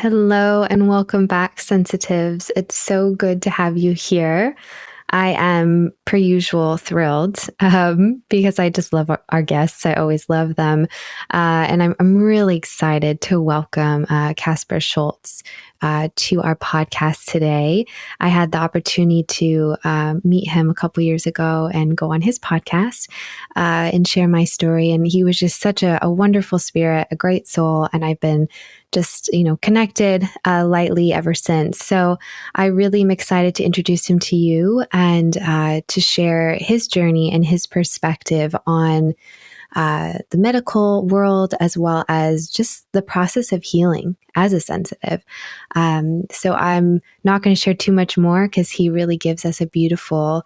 Hello and welcome back, sensitives. It's so good to have you here. I am, per usual, thrilled because I just love our guests. I always love them. And I'm really excited to welcome Caspar Szulc to our podcast today. I had the opportunity to meet him a couple years ago and go on his podcast and share my story. And he was just such a wonderful spirit, a great soul. And I've been just, connected lightly ever since. So I really am excited to introduce him to you and to share his journey and his perspective on the medical world, as well as just the process of healing as a sensitive. So I'm not going to share too much more because he really gives us a beautiful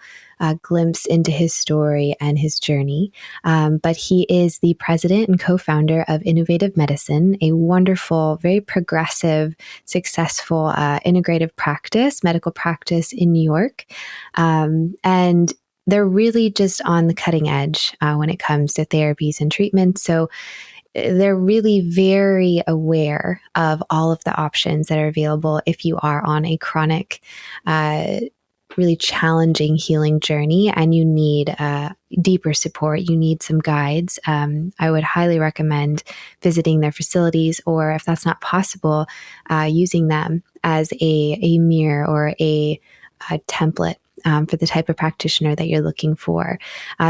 glimpse into his story and his journey. But he is the president and co-founder of Innovative Medicine, a wonderful, very progressive, successful integrative practice, medical practice in New York. And they're really just on the cutting edge when it comes to therapies and treatments. So they're really very aware of all of the options that are available if you are on a chronic, really challenging healing journey and you need deeper support, you need some guides. I would highly recommend visiting their facilities, or if that's not possible, using them as a mirror or a template for the type of practitioner that you're looking for.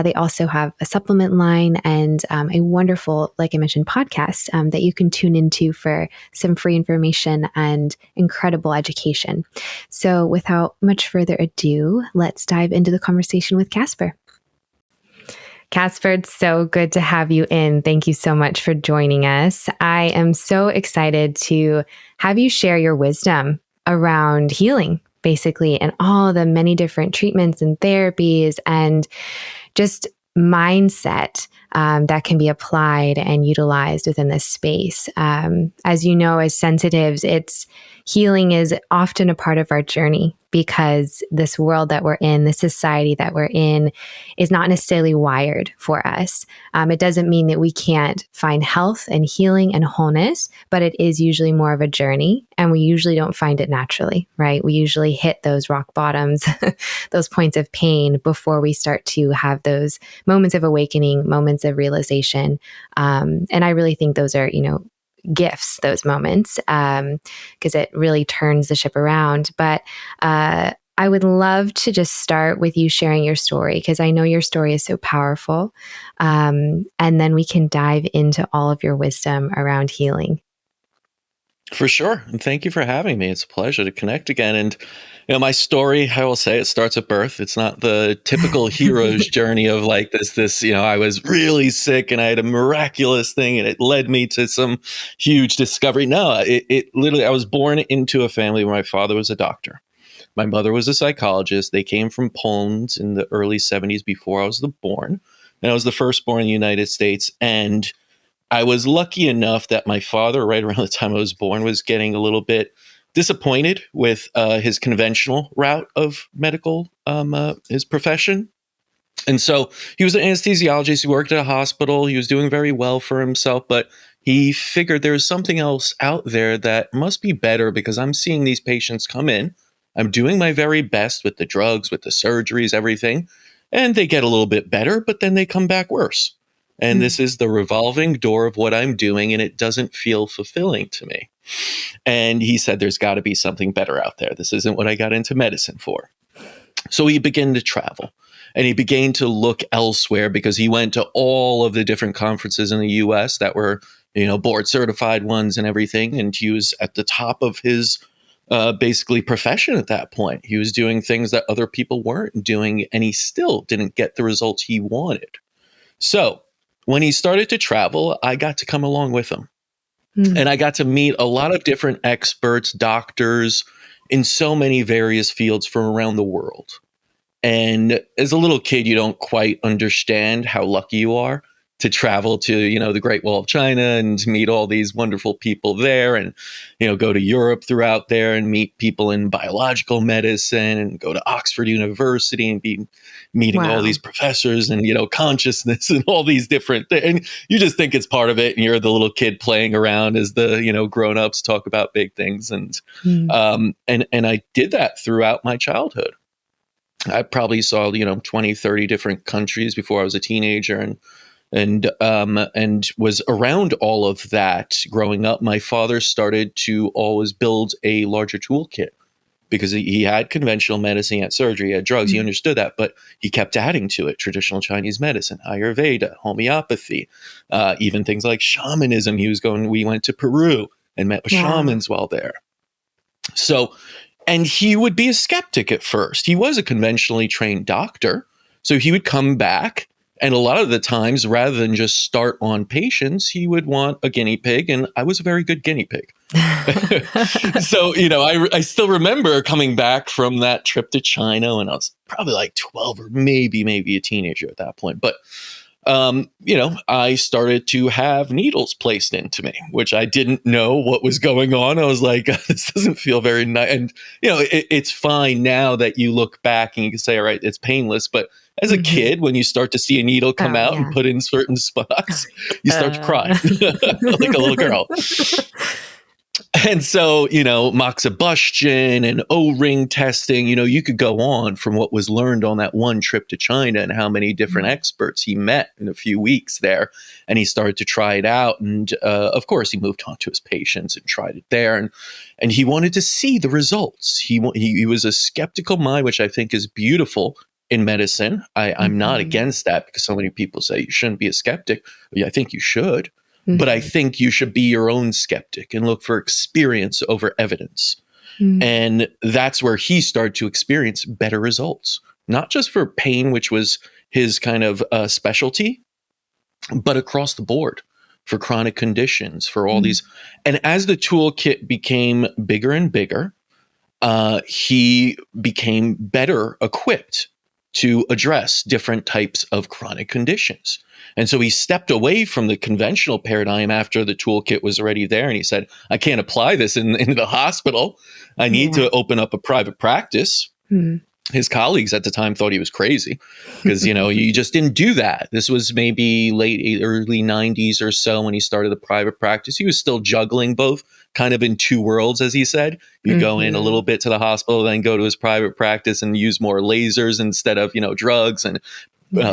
They also have a supplement line and a wonderful, like I mentioned, podcast that you can tune into for some free information and incredible education. So without much further ado, let's dive into the conversation with Caspar. Caspar, it's so good to have you in. Thank you so much for joining us. I am so excited to have you share your wisdom around healing, basically, and all the many different treatments and therapies and just mindset that can be applied and utilized within this space. As you know, as sensitives, healing is often a part of our journey because this world that we're in, the society that we're in, is not necessarily wired for us. It doesn't mean that we can't find health and healing and wholeness, but it is usually more of a journey, and we usually don't find it naturally, right? We usually hit those rock bottoms, those points of pain before we start to have those moments of awakening, moments of realization. And I really think those are, gifts, those moments, because it really turns the ship around. But I would love to just start with you sharing your story, because I know your story is so powerful. And then we can dive into all of your wisdom around healing. For sure. And thank you for having me. It's a pleasure to connect again. And, my story, I will say, it starts at birth. It's not the typical hero's journey of like this, I was really sick and I had a miraculous thing and it led me to some huge discovery. No, it literally, I was born into a family where my father was a doctor. My mother was a psychologist. They came from Poland in the early 70s before I was born. And I was the firstborn in the United States. And I was lucky enough that my father, right around the time I was born, was getting a little bit disappointed with his conventional route of medical, his profession. And so he was an anesthesiologist. He worked at a hospital. He was doing very well for himself, but he figured there's something else out there that must be better because I'm seeing these patients come in. I'm doing my very best with the drugs, with the surgeries, everything, and they get a little bit better, but then they come back worse. And this is the revolving door of what I'm doing, and it doesn't feel fulfilling to me. And he said, there's got to be something better out there. This isn't what I got into medicine for. So he began to travel, and he began to look elsewhere because he went to all of the different conferences in the US that were, board certified ones and everything. And he was at the top of his basically profession at that point. He was doing things that other people weren't doing, and he still didn't get the results he wanted. So when he started to travel, I got to come along with him. And I got to meet a lot of different experts, doctors in so many various fields from around the world. And as a little kid, you don't quite understand how lucky you are to travel to, the Great Wall of China and meet all these wonderful people there, and, go to Europe throughout there and meet people in biological medicine, and go to Oxford University and be meeting all Wow. these professors and, consciousness and all these different things. And you just think it's part of it. And you're the little kid playing around as the, grown-ups talk about big things. And, and I did that throughout my childhood. I probably saw, 20, 30 different countries before I was a teenager, and was around all of that growing up. My father started to always build a larger toolkit because he had conventional medicine, he had surgery, he had drugs, he understood that, but he kept adding to it: traditional Chinese medicine, Ayurveda, homeopathy, even things like shamanism. We went to Peru and met with shamans while there. So, and he would be a skeptic at first. He was a conventionally trained doctor. So he would come back, and a lot of the times, rather than just start on patients, he would want a guinea pig. And I was a very good guinea pig. So, I still remember coming back from that trip to China when I was probably like 12 or maybe a teenager at that point. But, I started to have needles placed into me, which I didn't know what was going on. I was like, this doesn't feel very nice. And, it's fine now that you look back and you can say, all right, it's painless. But as a kid, when you start to see a needle come out and put in certain spots, you start to cry like a little girl. And so, moxibustion and O-ring testing, you could go on from what was learned on that one trip to China and how many different experts he met in a few weeks there. And he started to try it out. And of course, he moved on to his patients and tried it there. And he wanted to see the results. He was a skeptical mind, which I think is beautiful in medicine. I'm not against that, because so many people say you shouldn't be a skeptic. Yeah, I think you should. But I think you should be your own skeptic and look for experience over evidence. And that's where he started to experience better results, not just for pain, which was his kind of specialty, but across the board for chronic conditions, for all these. And as the toolkit became bigger and bigger, he became better equipped to address different types of chronic conditions. And so he stepped away from the conventional paradigm after the toolkit was already there. And he said, I can't apply this in the hospital. I need to open up a private practice. His colleagues at the time thought he was crazy because, you just didn't do that. This was maybe early 90s or so when he started the private practice. He was still juggling both, kind of in two worlds, as he said. You go in a little bit to the hospital, then go to his private practice and use more lasers instead of, drugs, and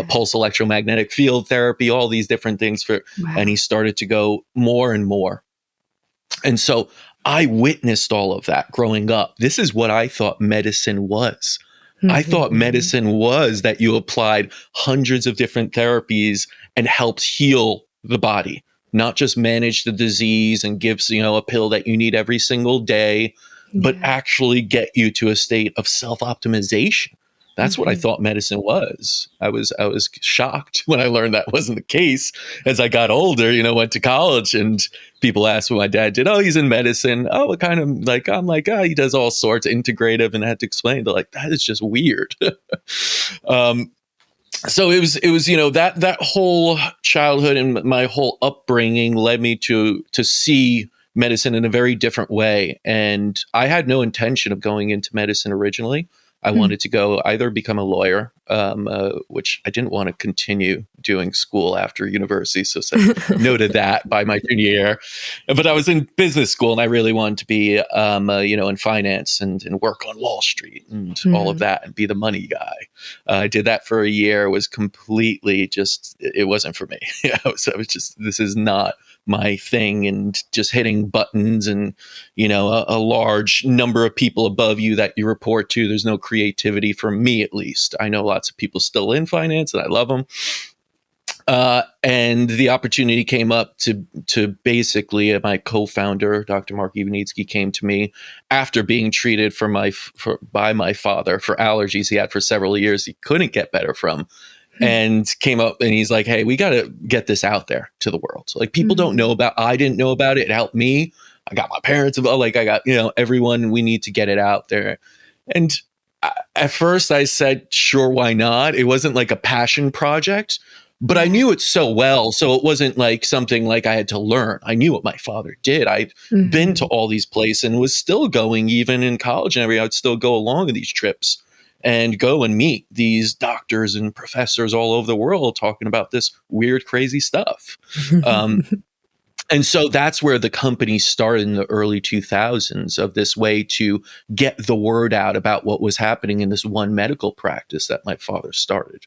pulse electromagnetic field therapy, all these different things and he started to go more and more. And so I witnessed all of that growing up. This is what I thought medicine was. I thought medicine was that you applied hundreds of different therapies and helped heal the body, not just manage the disease and gives, a pill that you need every single day, but actually get you to a state of self-optimization. That's what I thought medicine was. I was shocked when I learned that wasn't the case. As I got older, went to college, and people asked what my dad did. Oh, he's in medicine. Oh, what kind of, like, I'm like, he does all sorts of integrative, and I had to explain. They're like, that is just weird. So it was, that whole childhood and my whole upbringing led me to see medicine in a very different way. And I had no intention of going into medicine originally. I wanted to go either become a lawyer, which I didn't want to continue doing school after university. So no to that by my junior year. But I was in business school, and I really wanted to be, in finance and work on Wall Street and all of that and be the money guy. I did that for a year. It was completely it wasn't for me. I was just, this is not my thing, and just hitting buttons and, a large number of people above you that you report to. There's no creativity for me, at least. I know lots of people still in finance, and I love them. And the opportunity came up to basically, my co-founder, Dr. Mark Ivanitsky, came to me after being treated by my father for allergies he had for several years he couldn't get better from. And came up, and he's like, hey, we got to get this out there to the world. So, like, people don't know about, I didn't know about it. It helped me. I got my parents involved. Like, I got, everyone, we need to get it out there. And at first I said, sure, why not? It wasn't like a passion project, but I knew it so well. So it wasn't like something like I had to learn. I knew what my father did. I'd been to all these places and was still going, even in college and everything. I'd still go along on these trips and go and meet these doctors and professors all over the world talking about this weird, crazy stuff. And so that's where the company started in the early 2000s, of this way to get the word out about what was happening in this one medical practice that my father started.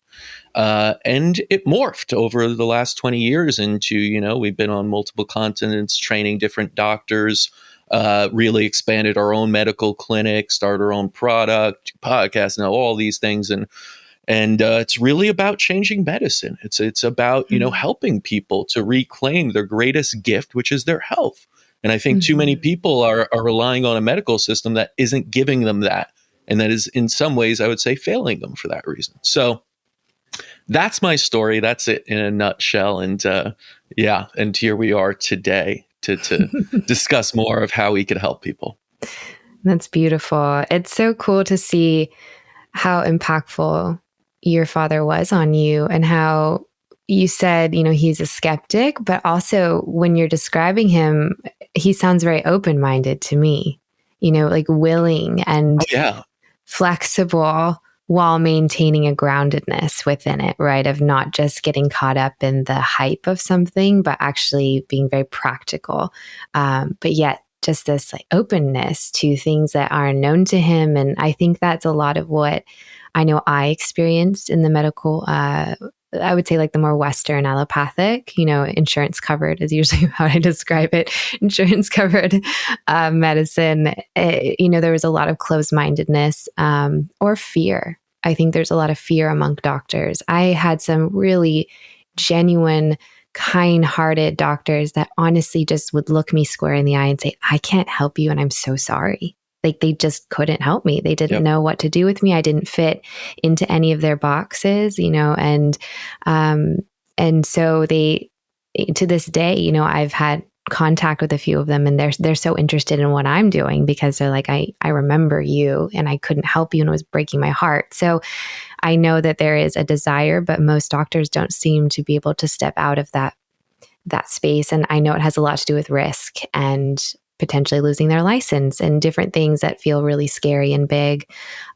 And it morphed over the last 20 years into, we've been on multiple continents training different doctors, really expanded our own medical clinic, started our own product, podcast, all these things. And it's really about changing medicine. It's about, helping people to reclaim their greatest gift, which is their health. And I think too many people are relying on a medical system that isn't giving them that. And that is, in some ways, I would say, failing them for that reason. So that's my story. That's it in a nutshell. And and here we are today to discuss more of how we could help people. That's beautiful. It's so cool to see how impactful your father was on you, and how you said, he's a skeptic, but also when you're describing him, he sounds very open-minded to me, like willing and flexible while maintaining a groundedness within it, right? Of not just getting caught up in the hype of something, but actually being very practical. But yet just this like openness to things that are unknown to him. And I think that's a lot of what I know I experienced in the medical, I would say like the more Western allopathic, insurance covered is usually how I describe it. Insurance covered medicine. There was a lot of closed-mindedness or fear. I think there's a lot of fear among doctors. I had some really genuine, kind-hearted doctors that honestly just would look me square in the eye and say, "I can't help you, and I'm so sorry." Like they just couldn't help me. They didn't know what to do with me. I didn't fit into any of their boxes, and so they, to this day, I've had contact with a few of them, and they're so interested in what I'm doing because they're like, I remember you, and I couldn't help you, and it was breaking my heart. So I know that there is a desire, but most doctors don't seem to be able to step out of that space. And I know it has a lot to do with risk and potentially losing their license and different things that feel really scary and big.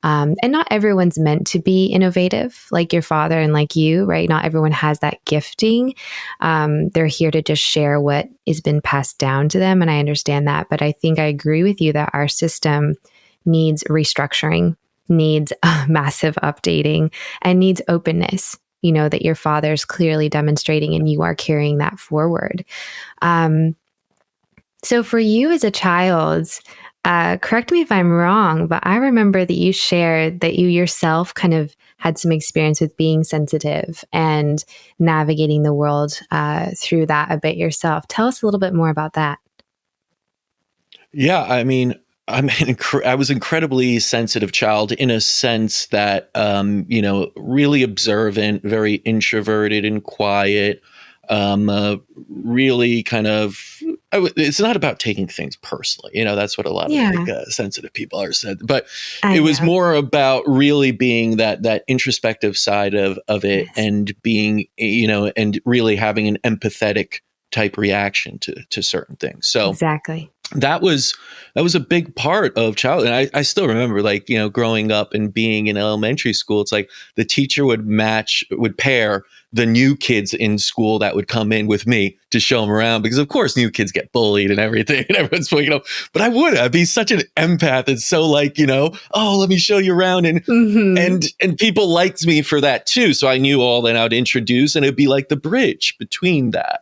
And not everyone's meant to be innovative like your father and like you, right? Not everyone has that gifting. They're here to just share what has been passed down to them. And I understand that. But I think I agree with you that our system needs restructuring, needs massive updating, and needs openness, that your father's clearly demonstrating, and you are carrying that forward. So for you as a child, correct me if I'm wrong, but I remember that you shared that you yourself kind of had some experience with being sensitive and navigating the world through that a bit yourself. Tell us a little bit more about that. Yeah, I mean, I was incredibly sensitive child in a sense that, really observant, very introverted and quiet, really kind of, it's not about taking things personally. That's what a lot of sensitive people are said, but it was more about really being that introspective side of it, and being, and really having an empathetic type reaction to certain things. So exactly. That was a big part of childhood. And I still remember, like, growing up and being in elementary school, it's like the teacher would pair the new kids in school that would come in with me to show them around, because of course new kids get bullied and everything, and everyone's but I'd be such an empath. And so like, oh, let me show you around. And, and people liked me for that too. So I knew all that I would introduce, and it'd be like the bridge between that.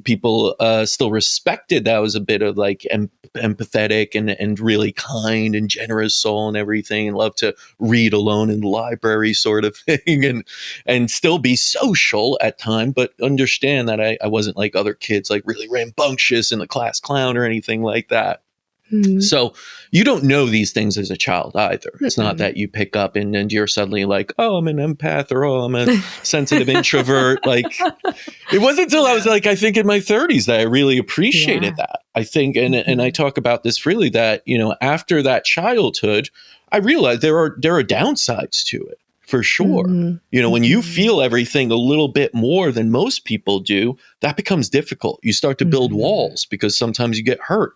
People still respected that I was a bit of like empathetic and really kind and generous soul and everything, and love to read alone in the library sort of thing, and still be social at time, but understand that I wasn't like other kids, like really rambunctious and the class clown or anything like that. So you don't know these things as a child either. It's not that you pick up and you're suddenly like, oh, I'm an empath, or oh, I'm a sensitive introvert. Like, it wasn't until I was like, I think in my 30s that I really appreciated that. I think, and I talk about this freely, that, after that childhood, I realized there are downsides to it. for sure. Mhm. When you Mhm. feel everything a little bit more than most people do, that becomes difficult. You start to build Mhm. walls because sometimes you get hurt.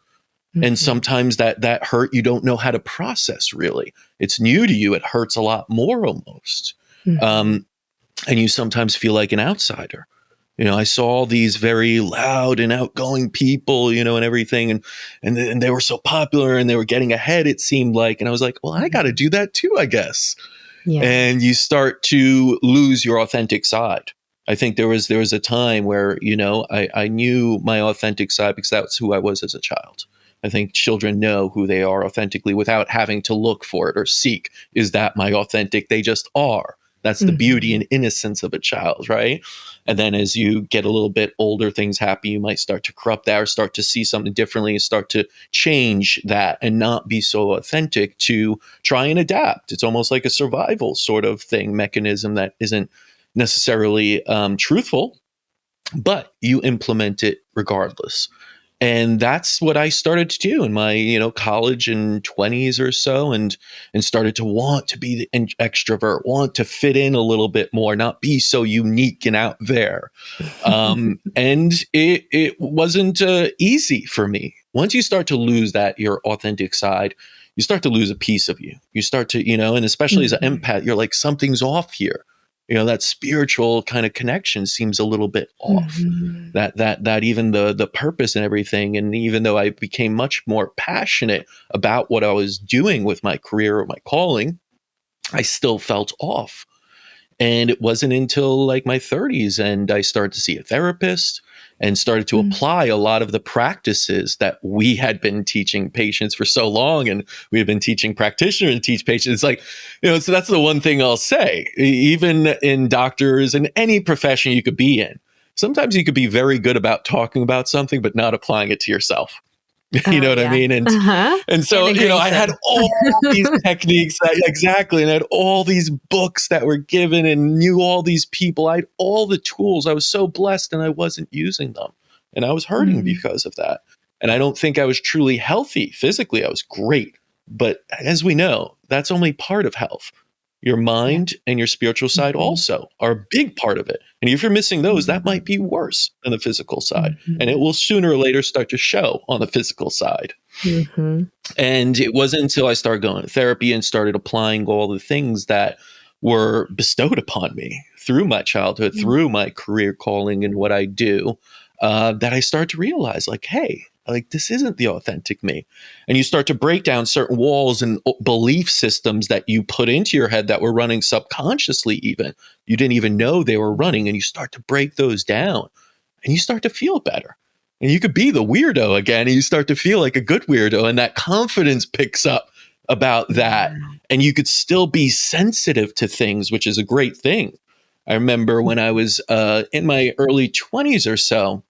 And Mhm. sometimes that hurt you don't know how to process really. It's new to you. It hurts a lot more almost. Mhm. Um, and you sometimes feel like an outsider. I saw all these very loud and outgoing people, and everything, and they were so popular and they were getting ahead. It seemed like, and I was like, well, I got to Mhm. do that too, I guess. Yeah. And you start to lose your authentic side. I think there was a time where I knew my authentic side because that's who I was as a child. I think children know who they are authentically without having to look for it or seek. Is that my authentic? They just are. That's the beauty Mhm. and innocence of a child, right? And then as you get a little bit older, things happen. You might start to corrupt that or start to see something differently and start to change that and not be so authentic to try and adapt. It's almost like a survival sort of thing, mechanism that isn't necessarily truthful, but you implement it regardless. And that's what I started to do in my college and 20s or so, and started to want to be the extrovert, want to fit in a little bit more, not be so unique and out there. And it wasn't easy for me. Once you start to lose that your authentic side, you start to lose a piece of you. You start to and especially as an Mhm. empath, you're like, something's off here. That spiritual kind of connection seems a little bit off. Mhm. That even the purpose and everything, and even though I became much more passionate about what I was doing with my career or my calling, I still felt off. And it wasn't until like my 30s and I started to see a therapist and started to Mhm. apply a lot of the practices that we had been teaching patients for so long. And we had been teaching practitioners and teach patients. It's like, so that's the one thing I'll say. Even in doctors and any profession you could be in, sometimes you could be very good about talking about something, but not applying it to yourself. You know Oh, what I yeah. mean? And Uh-huh. and so, I had Integration. all these techniques, exactly, and I had all these books that were given and knew all these people. I had all the tools. I was so blessed and I wasn't using them. And I was hurting Mm. because of that. And I don't think I was truly healthy. Physically, I was great. But as we know, that's only part of health. Your Yeah. mind and your spiritual side Mhm. also are a big part of it. And if you're missing those, that Mhm. might be worse than the physical side. And it Mhm. will sooner or later start to show on the physical side. Mhm. And it wasn't until I started going to therapy and started applying all the things that were bestowed upon me through my childhood, Mm. through my career calling and what I do, that I start to realize, like, hey, like this isn't the authentic me. And you start to break down certain walls and belief systems that you put into your head that were running subconsciously, even. You didn't even know they were running. And you start to break those down and you start to feel better. And you could be the weirdo again, and you start to feel like a good weirdo, and that confidence picks up about that. Yeah. And you could still be sensitive to things, which is a great thing. I remember when I was in my early 20s or so,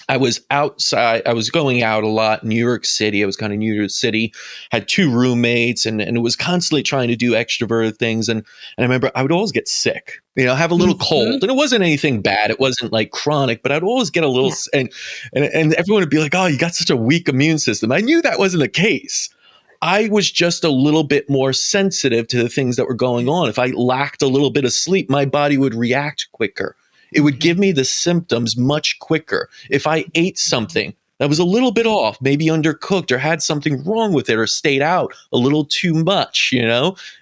I was outside. I was going out a lot in New York City. I was kind of new to the city, had two roommates, and it was constantly trying to do extroverted things. And I remember I would always get sick, have a little Mhm. cold. And it wasn't anything bad. It wasn't like chronic, but I'd always get a little, Yeah. and everyone would be like, oh, you got such a weak immune system. I knew that wasn't the case. I was just a little bit more sensitive to the things that were going on. If I lacked a little bit of sleep, my body would react quicker. It would give Mhm. me the symptoms much quicker. If I ate Mhm. something that was a little bit off, maybe undercooked or had something wrong with it or stayed out a little too much, and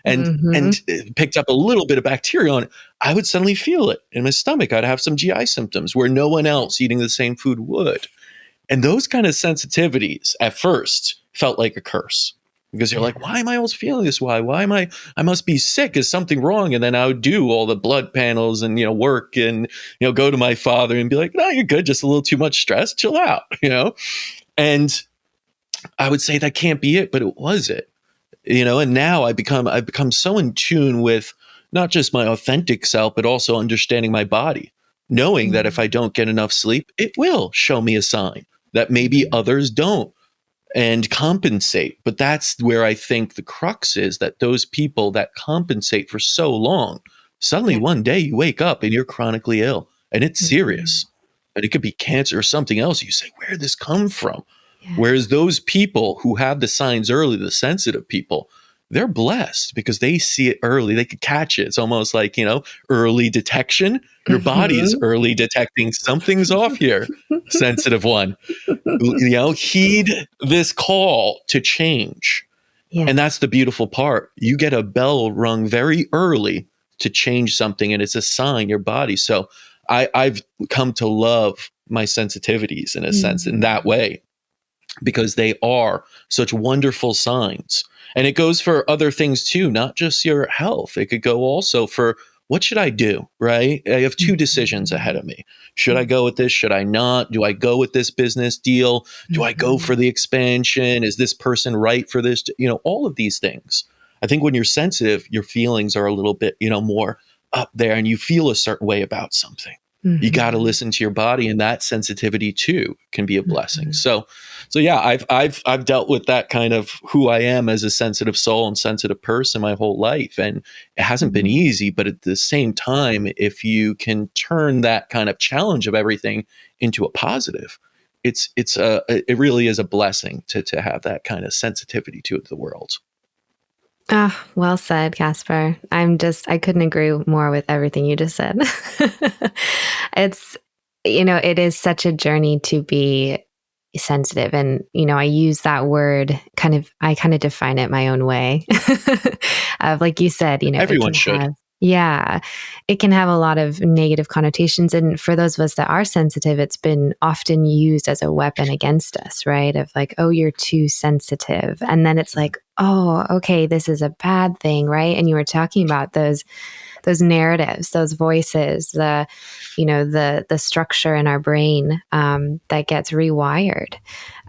Mhm. picked up a little bit of bacteria on it, I would suddenly feel it in my stomach. I'd have some GI symptoms where no one else eating the same food would. And those kind of sensitivities at first felt like a curse because you're Yeah. like, why am I always feeling this? Why am I must be sick? Is something wrong? And then I would do all the blood panels and, work and, go to my father and be like, no, you're good. Just a little too much stress. Chill out, And I would say that can't be it, but it was it, and now I've become so in tune with not just my authentic self, but also understanding my body, knowing that if Mhm. I don't get enough sleep, it will show me a sign that maybe Mhm. others don't and compensate. But that's where I think the crux is, that those people that compensate for so long, suddenly Yeah. one day you wake up and you're chronically ill and it's Mhm. serious. And it could be cancer or something else. You say, where did this come from? Yeah. Whereas those people who have the signs early, the sensitive people, they're blessed because they see it early. They could catch it. It's almost like, early detection. Your body is Mhm. early detecting something's off here, sensitive one. Heed this call to change. And that's Yes. the beautiful part. You get a bell rung very early to change something, and it's a sign, your body. So I've come to love my sensitivities in a sense, in that Mhm. way, because they are such wonderful signs. And it goes for other things too, not just your health. It could go also for, what should I do? Right? I have two decisions ahead Mhm. of me. Should I go with this? Should I not? Do I go with this business deal? Do I go for Mhm. the expansion? Is this person right for this? All of these things. I think when you're sensitive, your feelings are a little bit, more up there, and you feel a certain way about something. You got to Mhm. listen to your body, and that sensitivity too can be a blessing. Mhm. So yeah, I've dealt with that kind of who I am as a sensitive soul and sensitive person my whole life, and it hasn't been Mhm. easy. But at the same time, if you can turn that kind of challenge of everything into a positive, it really is a blessing to have that kind of sensitivity to the world. Ah, well said, Caspar. I couldn't agree more with everything you just said. It's, it is such a journey to be sensitive. And, I use that word I kind of define it my own way. Of, like you said, it Everyone can should. have, yeah, it can have a lot of negative connotations. And for those of us that are sensitive, it's been often used as a weapon against us, right? Of like, oh, you're too sensitive. And then it's like, oh, okay, this is a bad thing, right? And you were talking about those narratives, those voices, the structure in our brain that gets rewired,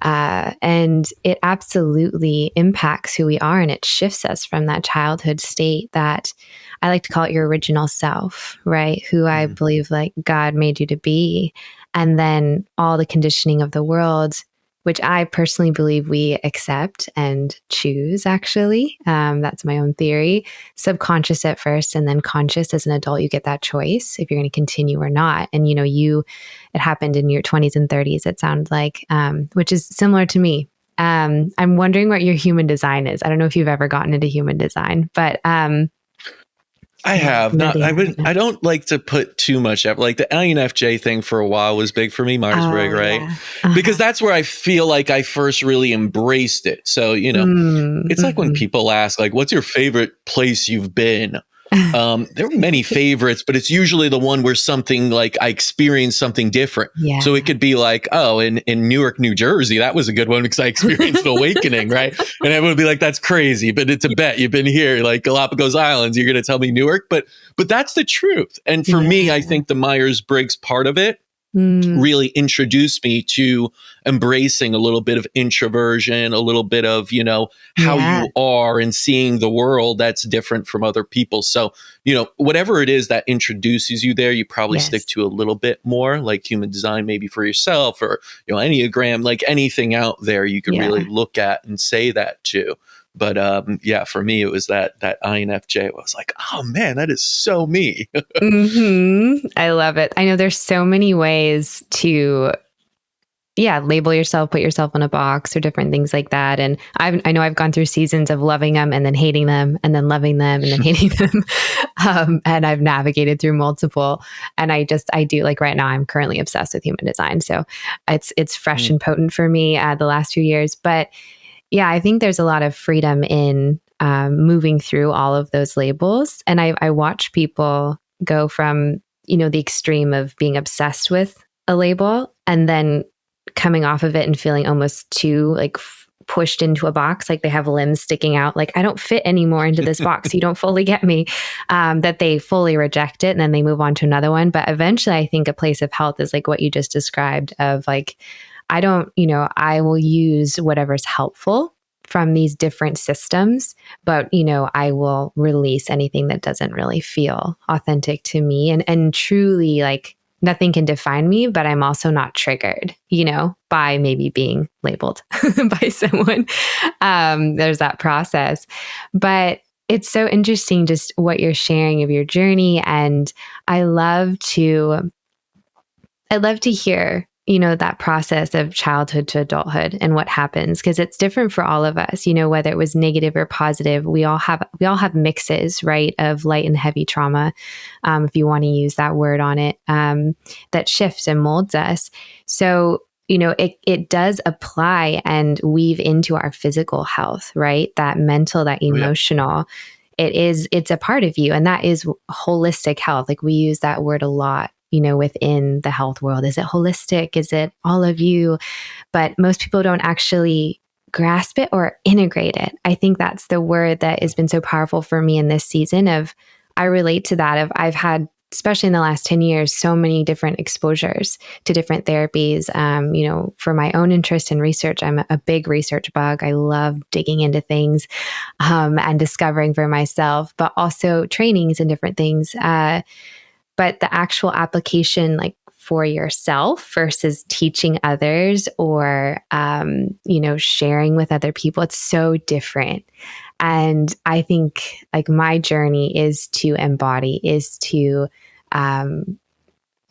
and it absolutely impacts who we are, and it shifts us from that childhood state that I like to call it your original self, right? Who I Mhm. believe like God made you to be, and then all the conditioning of the world, which I personally believe we accept and choose, actually. That's my own theory. Subconscious at first, and then conscious as an adult, you get that choice if you're going to continue or not. And, it happened in your 20s and 30s, it sounds like, which is similar to me. I'm wondering what your human design is. I don't know if you've ever gotten into human design, but I yeah, have know not. the I INFJ. don't like to put too much effort. Like the INFJ thing for a while was big for me, Myers Briggs, Oh, right? yeah. Because Uh-huh. that's where I feel like I first really embraced it. So Mm, it's like when mhm. people ask, like, "What's your favorite place you've been?" There are many favorites, but it's usually the one where something like I experienced something different. So it Yeah. could be like, oh, in Newark, New Jersey, that was a good one because I experienced an awakening, right? And everyone would be like, that's crazy. But it's a bet. You've been here, like Galapagos Islands. You're going to tell me Newark, but that's the truth. And for me, I Yeah. think the Myers Briggs part of it Mm, really introduced me to embracing a little bit of introversion, a little bit of, how yeah. you are and seeing the world that's different from other people. So, whatever it is that introduces you there, you probably stick Yes. to a little bit more, like human design, maybe for yourself, or, Enneagram, like anything out there you could really Yeah. look at and say that to. But yeah, for me, it was that INFJ. I was like, oh man, that is so me. I love it. I know there's so many ways to, yeah, label yourself, put yourself in a box or different things like that. And I know I've gone through seasons of loving them and then hating them and then loving them and then hating them. And I've navigated through multiple. And I do, like, right now, I'm currently obsessed with human design. So it's fresh Mm. and potent for me the last few years. But yeah, I think there's a lot of freedom in moving through all of those labels. And I watch people go from, the extreme of being obsessed with a label and then coming off of it and feeling almost too like pushed into a box, like they have limbs sticking out, like I don't fit anymore into this box, you don't fully get me, that they fully reject it and then they move on to another one. But eventually I think a place of health is like what you just described of like, I don't, I will use whatever's helpful from these different systems, but I will release anything that doesn't really feel authentic to me, and truly, like, nothing can define me, but I'm also not triggered, by maybe being labeled by someone. There's that process. But it's so interesting just what you're sharing of your journey. And I love to I love to hear, that process of childhood to adulthood and what happens, because it's different for all of us, whether it was negative or positive. We all have mixes, right, of light and heavy trauma, if you want to use that word on it, that shifts and molds us. So, it does apply and weave into our physical health, right? That mental, that emotional, it's a part of you. And that is holistic health. Like, we use that word a lot, within the health world. Is it holistic? Is it all of you? But most people don't actually grasp it or integrate it. I think that's the word that has been so powerful for me in this season I relate to that I've had, especially in the last 10 years, so many different exposures to different therapies. For my own interest in research, I'm a big research bug. I love digging into things and discovering for myself, but also trainings and different things. But the actual application, like for yourself versus teaching others or, sharing with other people, it's so different. And I think like my journey is to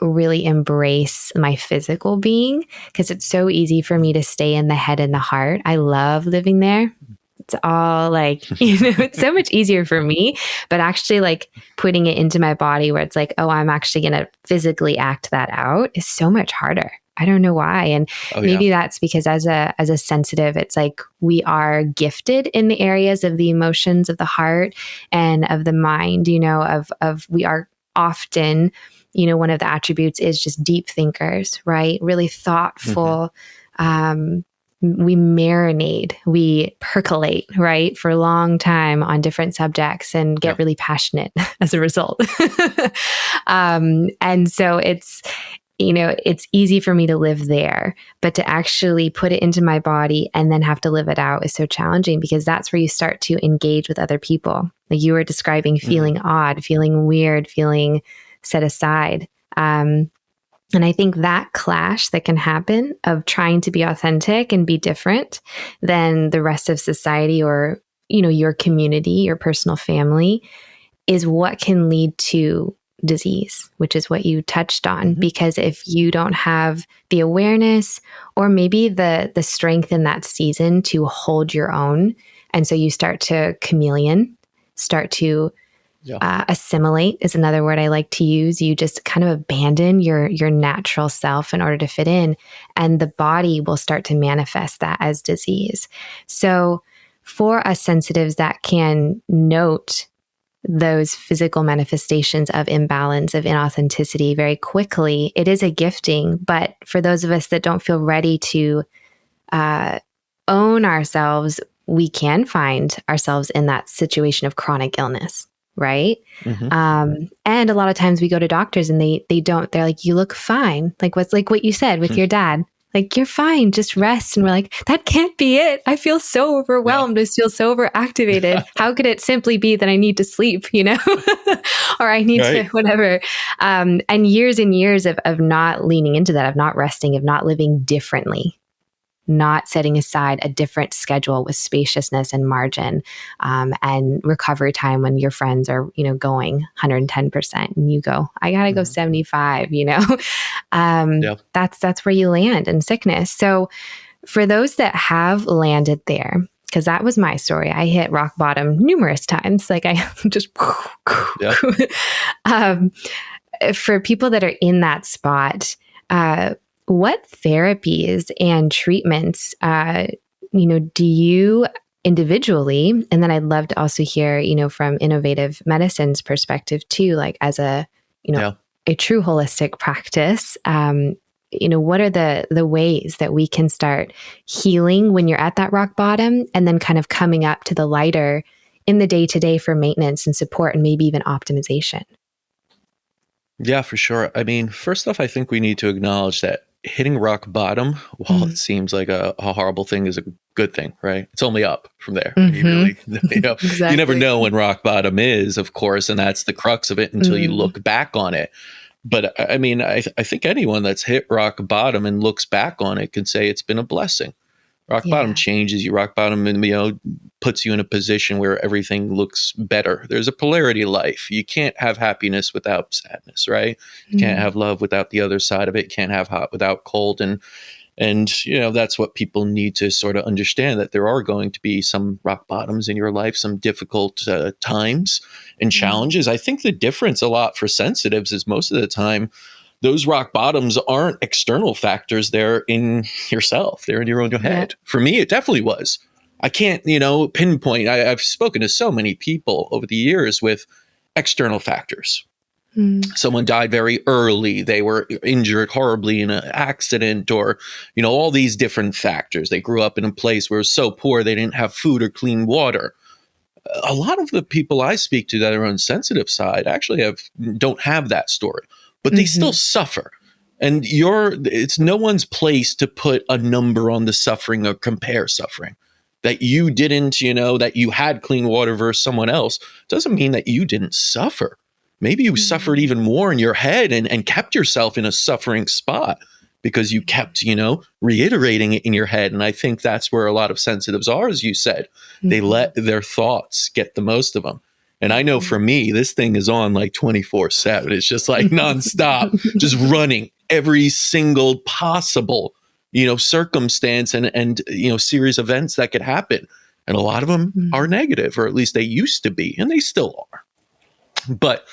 really embrace my physical being, because it's so easy for me to stay in the head and the heart. I love living there. It's all like, it's so much easier for me, but actually like putting it into my body where it's like, oh, I'm actually going to physically act that out is so much harder. I don't know why. And maybe that's because as a sensitive, it's like we are gifted in the areas of the emotions of the heart and of the mind, we are often, one of the attributes is just deep thinkers, right? Really thoughtful, we marinate, we percolate, right, for a long time on different subjects and get really passionate as a result. And so it's easy for me to live there, but to actually put it into my body and then have to live it out is so challenging, because that's where you start to engage with other people. Like you were describing, feeling odd, feeling weird, feeling set aside. And I think that clash that can happen of trying to be authentic and be different than the rest of society or, your community, your personal family, is what can lead to disease, which is what you touched on. Because if you don't have the awareness or maybe the strength in that season to hold your own, and so you start to chameleon, start to assimilate is another word I like to use. You just kind of abandon your natural self in order to fit in, and the body will start to manifest that as disease. So for us sensitives that can note those physical manifestations of imbalance, of inauthenticity very quickly, it is a gifting. But for those of us that don't feel ready to own ourselves, we can find ourselves in that situation of chronic illness. Right. And a lot of times we go to doctors and they're like, you look fine. Like what you said with your dad, like, you're fine, just rest. And we're like, that can't be it. I feel so overwhelmed. I feel so overactivated. How could it simply be that I need to sleep, or I need to whatever. And years of not leaning into that, of not resting, of not living differently, not setting aside a different schedule with spaciousness and margin, and recovery time when your friends are, going 110% and you go, I gotta go 75, that's where you land in sickness. So for those that have landed there, because that was my story, I hit rock bottom numerous times. Like I just, for people that are in that spot, what therapies and treatments, do you individually, and then I'd love to also hear, from innovative medicine's perspective too, like as a true holistic practice, what are the ways that we can start healing when you're at that rock bottom and then kind of coming up to the lighter in the day-to-day for maintenance and support and maybe even optimization? Yeah, for sure. I mean, first off, I think we need to acknowledge that hitting rock bottom, while it seems like a horrible thing, is a good thing, right? It's only up from there. You really, Exactly. You never know when rock bottom is, of course, and that's the crux of it until you look back on it. But I mean, I think anyone that's hit rock bottom and looks back on it can say it's been a blessing. Rock bottom changes you. Rock bottom, puts you in a position where everything looks better. There's a polarity to life. You can't have happiness without sadness, right? You can't have love without the other side of it. Can't have hot without cold. And that's what people need to sort of understand, that there are going to be some rock bottoms in your life, some difficult times and challenges. I think the difference a lot for sensitives is most of the time, those rock bottoms aren't external factors. They're in yourself. They're in your own head. For me, it definitely was. I can't, pinpoint. I've spoken to so many people over the years with external factors. Someone died very early. They were injured horribly in an accident, or, all these different factors. They grew up in a place where it was so poor they didn't have food or clean water. A lot of the people I speak to that are on sensitive side actually don't have that story, but they still suffer. And it's no one's place to put a number on the suffering or compare suffering. That you didn't, that you had clean water versus someone else doesn't mean that you didn't suffer. Maybe you suffered even more in your head and kept yourself in a suffering spot because you kept, reiterating it in your head. And I think that's where a lot of sensitives are, as you said. They let their thoughts get the most of them. And I know for me, this thing is on like 24/7. It's just like nonstop, just running every single possible, circumstance and series of events that could happen. And a lot of them are negative, or at least they used to be, and they still are. But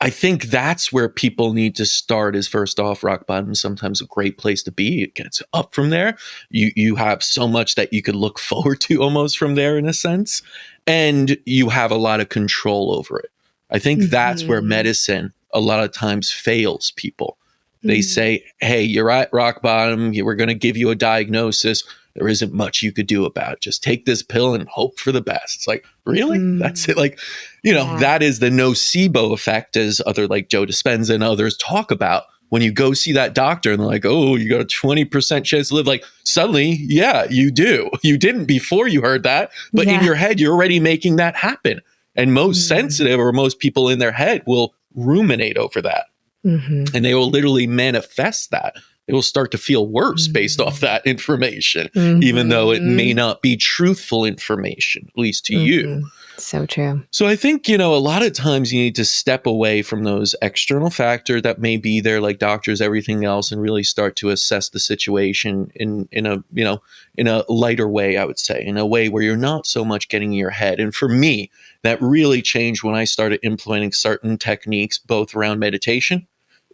I think that's where people need to start, is first off, rock bottom is sometimes a great place to be. It gets up from there. You have so much that you could look forward to almost from there, in a sense. And you have a lot of control over it. I think that's where medicine a lot of times fails people. They say, hey, you're at rock bottom. We're going to give you a diagnosis. There isn't much you could do about it. Just take this pill and hope for the best. It's like, really? That's it? Like, that is the nocebo effect, as other like Joe Dispenza and others talk about. When you go see that doctor and they're like, oh, you got a 20% chance to live. Like, suddenly, yeah, you do. You didn't before you heard that. But in your head, you're already making that happen. And most sensitive, or most people in their head, will ruminate over that. And they will literally manifest that. It will start to feel worse based off that information, even though it may not be truthful information, at least to you. So true. So I think, a lot of times you need to step away from those external factors that may be there, like doctors, everything else, and really start to assess the situation in a lighter way, I would say, in a way where you're not so much getting in your head. And for me, that really changed when I started implementing certain techniques, both around meditation,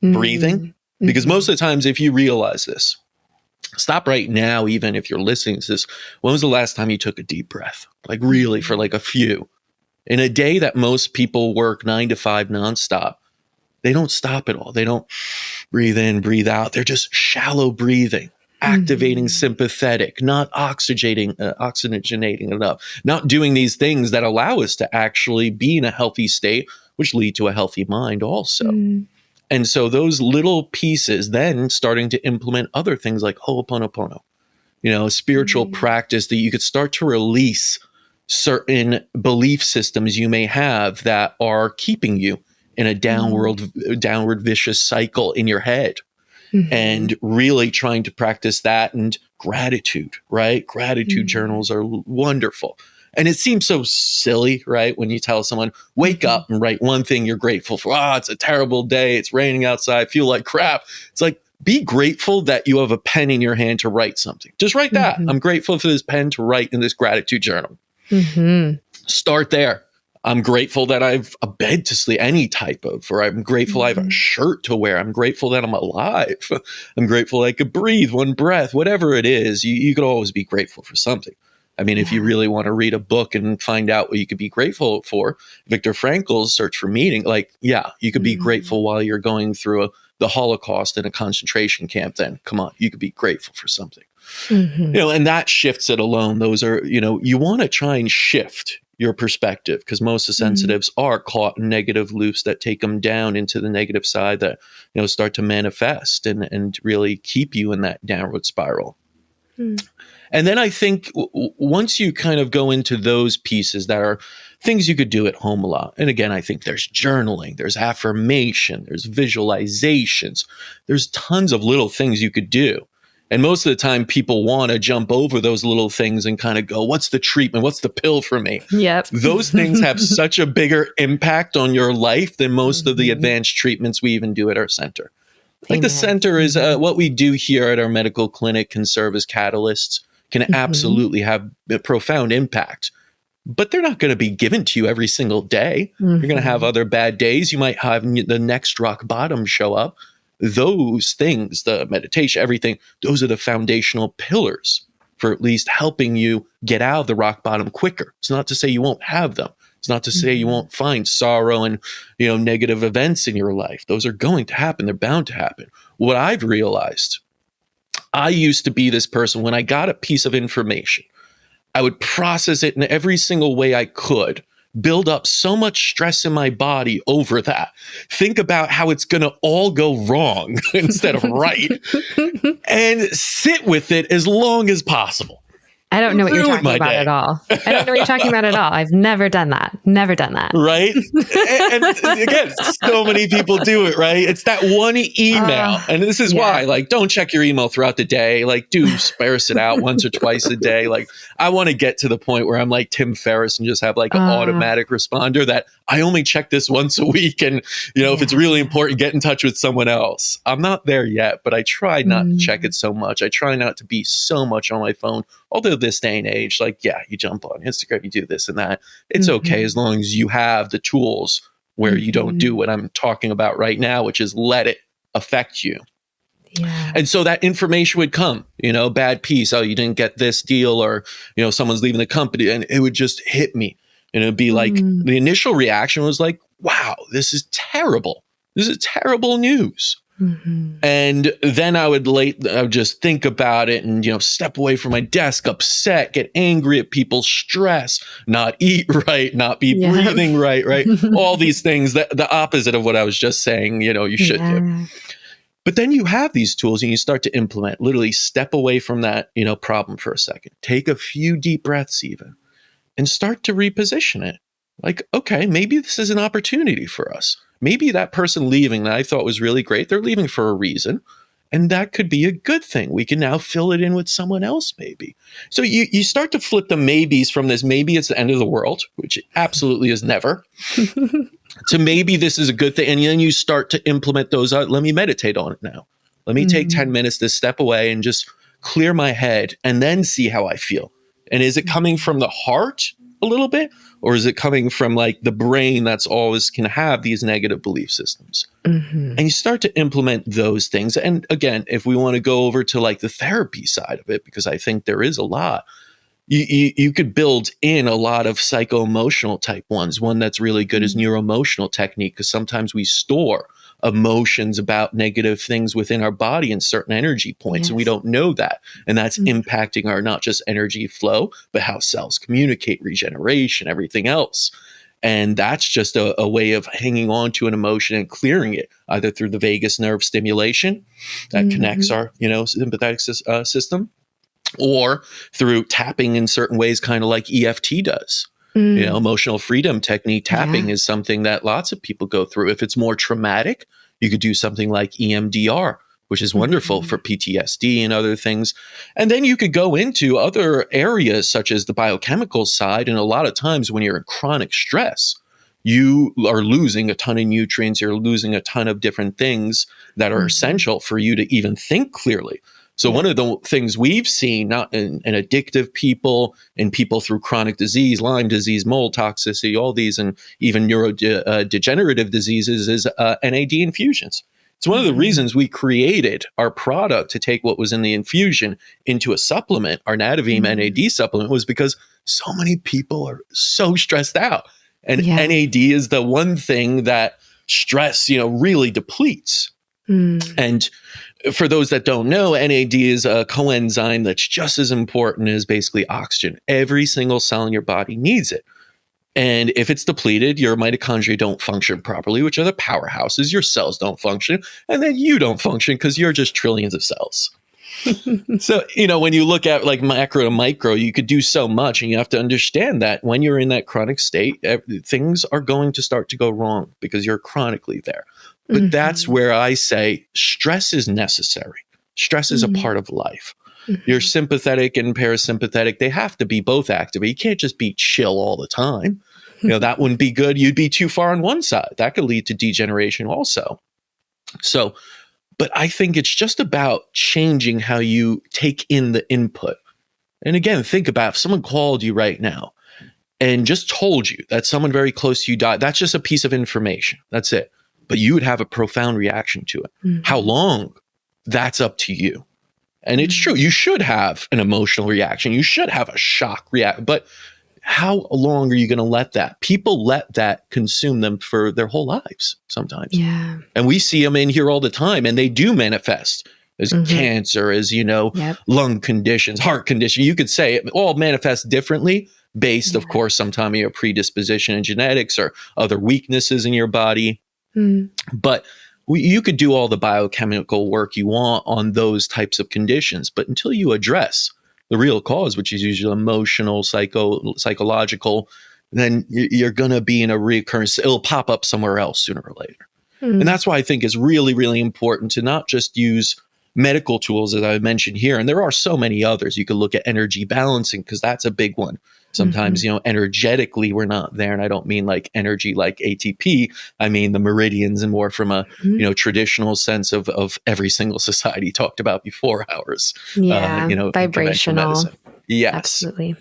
breathing, because most of the times, if you realize this, stop right now, even if you're listening to this, when was the last time you took a deep breath? Like really, for like a few. In a day that most people work 9 to 5 nonstop, they don't stop at all. They don't breathe in, breathe out. They're just shallow breathing, activating sympathetic, not oxygenating enough, not doing these things that allow us to actually be in a healthy state, which lead to a healthy mind also. And so those little pieces, then starting to implement other things like Ho'oponopono, a spiritual practice that you could start to release certain belief systems you may have that are keeping you in a downward vicious cycle in your head. And really trying to practice that, and gratitude, right? Gratitude journals are wonderful. And it seems so silly, right? When you tell someone, wake up and write one thing you're grateful for. It's a terrible day. It's raining outside. I feel like crap. It's like, be grateful that you have a pen in your hand to write something. Just write that. I'm grateful for this pen to write in this gratitude journal. Start there. I'm grateful that I have a bed to sleep, any type of, or I'm grateful I have a shirt to wear. I'm grateful that I'm alive. I'm grateful I could breathe one breath, whatever it is. You could always be grateful for something. I mean, if you really want to read a book and find out what you could be grateful for, Viktor Frankl's Search for Meaning, you could be grateful while you're going through the Holocaust in a concentration camp. Then come on, you could be grateful for something. And that shifts it alone. Those are, you want to try and shift your perspective, because most of the sensitives are caught in negative loops that take them down into the negative side that, start to manifest and really keep you in that downward spiral. And then I think once you kind of go into those pieces that are things you could do at home a lot. And again, I think there's journaling, there's affirmation, there's visualizations, there's tons of little things you could do. And most of the time people want to jump over those little things and kind of go, what's the treatment? What's the pill for me? Yep. Those things have such a bigger impact on your life than most of the advanced treatments we even do at our center. Like the center is what we do here at our medical clinic can serve as catalysts, can absolutely have a profound impact. But they're not going to be given to you every single day. You're going to have other bad days. You might have the next rock bottom show up. Those things, the meditation, everything, those are the foundational pillars for at least helping you get out of the rock bottom quicker. It's not to say you won't have them. It's not to say you won't find sorrow and, negative events in your life. Those are going to happen. They're bound to happen. What I've realized, I used to be this person when I got a piece of information, I would process it in every single way I could, build up so much stress in my body over that, think about how it's going to all go wrong instead of right, and sit with it as long as possible. I don't know what you're talking about at all. I don't know what you're talking about at all. I've never done that. Never done that. Right? And again, so many people do it, right? It's that one email. And this is why, don't check your email throughout the day. Do sparse it out once or twice a day. I want to get to the point where I'm like Tim Ferriss and just have an automatic responder that I only check this once a week. And, if it's really important, get in touch with someone else. I'm not there yet, but I try not to check it so much. I try not to be so much on my phone. Although this day and age, you jump on Instagram, you do this and that. It's okay as long as you have the tools where you don't do what I'm talking about right now, which is let it affect you. Yeah. And so that information would come, bad piece. Oh, you didn't get this deal, or, someone's leaving the company, and it would just hit me. And it'd be the initial reaction was like, wow, this is terrible. This is terrible news. And then I would just think about it and, step away from my desk, upset, get angry at people's stress, not eat right, not be breathing right? All these things, the opposite of what I was just saying, you should do. But then you have these tools and you start to implement, literally step away from that, problem for a second, take a few deep breaths even, and start to reposition it. Okay, maybe this is an opportunity for us. Maybe that person leaving that I thought was really great, they're leaving for a reason. And that could be a good thing. We can now fill it in with someone else, maybe. So you start to flip the maybes from this, maybe it's the end of the world, which it absolutely is never, to maybe this is a good thing. And then you start to implement those. Let me meditate on it now. Let me take 10 minutes to step away and just clear my head and then see how I feel. And is it coming from the heart a little bit? Or is it coming from the brain that's always can have these negative belief systems? And you start to implement those things. And again, if we want to go over to the therapy side of it, because I think there is a lot, you could build in a lot of psycho-emotional type ones. One that's really good is neuroemotional technique, because sometimes we store emotions about negative things within our body in certain energy points, and we don't know that. And that's impacting our not just energy flow, but how cells communicate, regeneration, everything else. And that's just a way of hanging on to an emotion and clearing it, either through the vagus nerve stimulation that connects our sympathetic system, or through tapping in certain ways, kind of like EFT does. Emotional freedom technique tapping is something that lots of people go through. If it's more traumatic, you could do something like EMDR, which is wonderful for PTSD and other things. And then you could go into other areas such as the biochemical side. And a lot of times when you're in chronic stress, you are losing a ton of nutrients. You're losing a ton of different things that are essential for you to even think clearly. So one of the things we've seen, not in addictive people and people through chronic disease, Lyme disease, mold toxicity, all these, and even neurodegenerative diseases, is NAD infusions. It's one of the reasons we created our product to take what was in the infusion into a supplement. Our Nadovim NAD supplement was because so many people are so stressed out. And NAD is the one thing that stress, really depletes. And for those that don't know, NAD is a coenzyme that's just as important as basically oxygen. Every single cell in your body needs it. And if it's depleted, your mitochondria don't function properly, which are the powerhouses. Your cells don't function. And then you don't function because you're just trillions of cells. So, when you look at macro to micro, you could do so much. And you have to understand that when you're in that chronic state, things are going to start to go wrong because you're chronically there. But that's where I say stress is necessary. Stress is a part of life. Your sympathetic and parasympathetic, they have to be both active. You can't just be chill all the time. That wouldn't be good. You'd be too far on one side. That could lead to degeneration also. So, but I think it's just about changing how you take in the input. And again, think about if someone called you right now and just told you that someone very close to you died. That's just a piece of information. That's it. But you would have a profound reaction to it. How long? That's up to you. And it's true. You should have an emotional reaction. You should have a shock reaction. But how long are you going to let that? People let that consume them for their whole lives sometimes. Yeah. And we see them in here all the time, and they do manifest as cancer, as, lung conditions, heart condition. You could say it all manifests differently based, of course, sometimes your predisposition and genetics or other weaknesses in your body. But you could do all the biochemical work you want on those types of conditions. But until you address the real cause, which is usually emotional, psychological, then you're going to be in a reoccurrence. It'll pop up somewhere else sooner or later. And that's why I think it's really, really important to not just use medical tools, as I mentioned here. And there are so many others. You could look at energy balancing, because that's a big one. Sometimes, energetically, we're not there. And I don't mean like energy like ATP. I mean the meridians, and more from a, traditional sense of every single society talked about before ours. Yeah. Vibrational. Yes. Absolutely.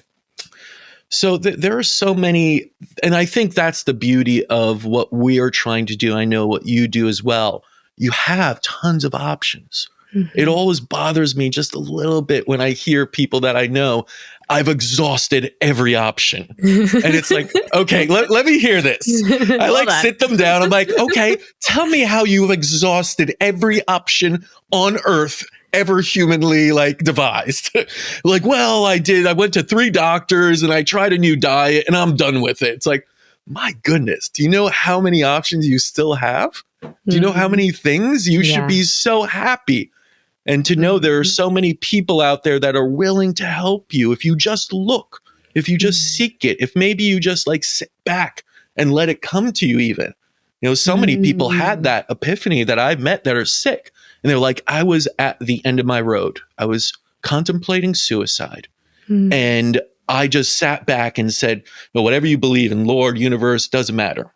So there are so many, and I think that's the beauty of what we are trying to do. I know what you do as well. You have tons of options. It always bothers me just a little bit when I hear people that I know, I've exhausted every option. And it's like, okay, let me hear this. I sit them down. I'm like, okay, tell me how you've exhausted every option on earth ever humanly devised. Well, I went to 3 doctors and I tried a new diet and I'm done with it. It's like, my goodness, do you know how many options you still have? Do you know how many things? You should be so happy. And to know there are so many people out there that are willing to help you if you just look, if you just seek it, if maybe you just sit back and let it come to you even. So many people had that epiphany that I've met that are sick. And they're like, I was at the end of my road. I was contemplating suicide. And I just sat back and said, whatever you believe in, Lord, universe, doesn't matter.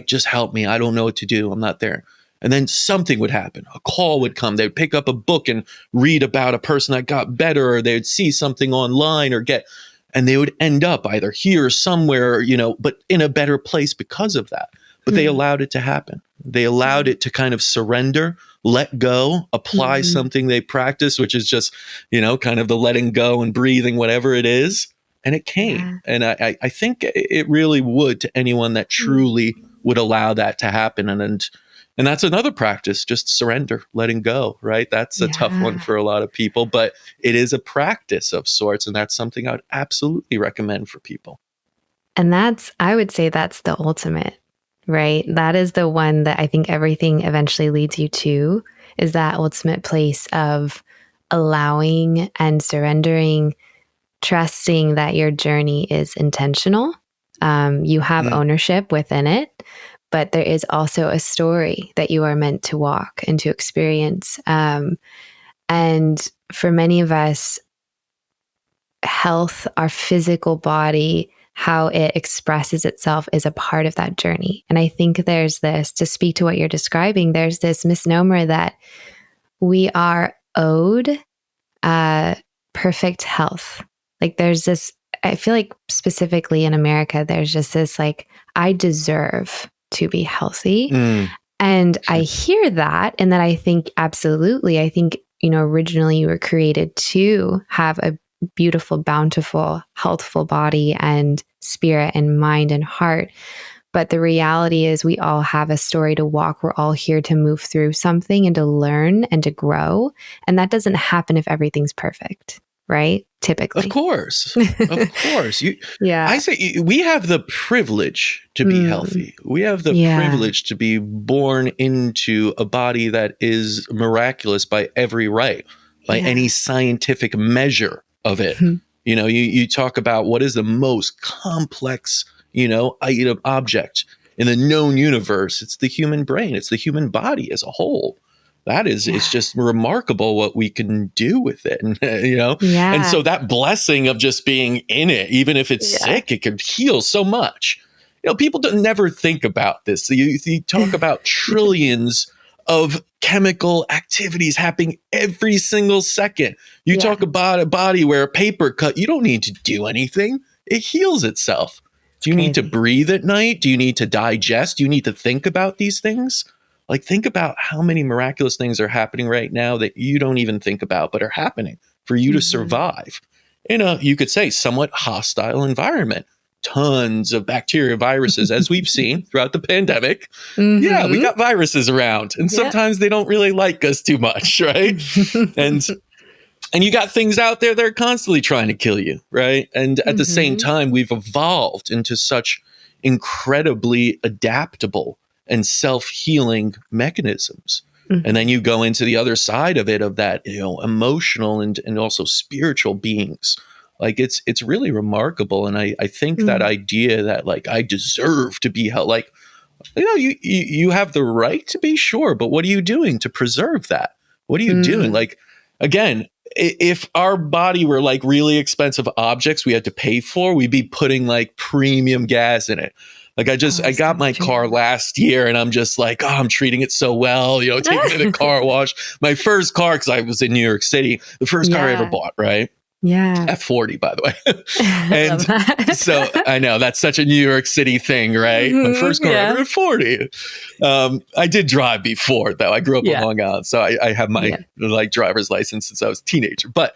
Just help me. I don't know what to do. I'm not there. And then something would happen. A call would come. They'd pick up a book and read about a person that got better, or they'd see something online and they would end up either here or somewhere, but in a better place because of that. But they allowed it to happen. They allowed it to kind of surrender, let go, apply something they practice, which is just, kind of the letting go and breathing, whatever it is. And it came. And I think it really would to anyone that truly would allow that to happen. And that's another practice, just surrender, letting go, right? That's a tough one for a lot of people, but it is a practice of sorts. And that's something I would absolutely recommend for people. And I would say that's the ultimate, right? That is the one that I think everything eventually leads you to, is that ultimate place of allowing and surrendering, trusting that your journey is intentional. You have ownership within it. But there is also a story that you are meant to walk and to experience. And for many of us, health, our physical body, how it expresses itself is a part of that journey. And I think there's this, to speak to what you're describing, there's this misnomer that we are owed perfect health. There's this, I feel like specifically in America, there's just this I deserve to be healthy. And I hear that. And then I think, absolutely, I think, originally you were created to have a beautiful, bountiful, healthful body and spirit and mind and heart. But the reality is we all have a story to walk. We're all here to move through something and to learn and to grow. And that doesn't happen if everything's perfect, right? Typically. Of course. I say we have the privilege to be healthy. We have the privilege to be born into a body that is miraculous by every right, by any scientific measure of it. You talk about what is the most complex, object in the known universe. It's the human brain. It's the human body as a whole. that is, Yeah. it's just remarkable what we can do with it. And, and Yeah. so that blessing of just being in it, even if it's Yeah. sick, it could heal so much. People don't never think about this. You talk about trillions of chemical activities happening every single second. You Yeah. talk about a body where a paper cut, you don't need to do anything. It heals itself. Do you need to Crazy. breathe at night? Do you need to digest? Do you need to think about these things? Like, think about how many miraculous things are happening right now that you don't even think about, but are happening for you to survive in a, you could say, somewhat hostile environment. Tons of bacteria, viruses, as we've seen throughout the pandemic. Yeah, we got viruses around, and sometimes they don't really like us too much, right? and you got things out there that are constantly trying to kill you, right? And at the same time, we've evolved into such incredibly adaptable and self-healing mechanisms. And then you go into the other side of it, of that, emotional and also spiritual beings. Like, it's really remarkable. And I think that idea that, like, I deserve to be held, like, you have the right to be, sure, but what are you doing to preserve that? What are you doing? Like, again, if our body were like really expensive objects we had to pay for, we'd be putting like premium gas in it. Like, I got my car last year, and I'm just like, oh, I'm treating it so well, taking it to the car wash. My first car, because I was in New York City, the first car I ever bought, right? Yeah. F40, by the way. And so I know that's such a New York City thing, right? My first car ever, F40. I did drive before, though. I grew up in Long Island, so I have my like driver's license since I was a teenager. But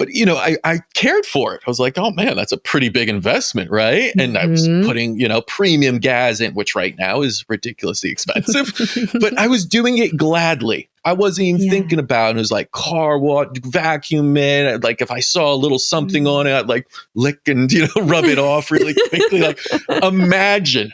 I cared for it. I was like, oh man, that's a pretty big investment, right? And I was putting, premium gas in, which right now is ridiculously expensive, but I was doing it gladly. I wasn't even thinking about it. It was like car wash, vacuum it. Like, if I saw a little something on it, I'd like lick and, rub it off really quickly. Like, imagine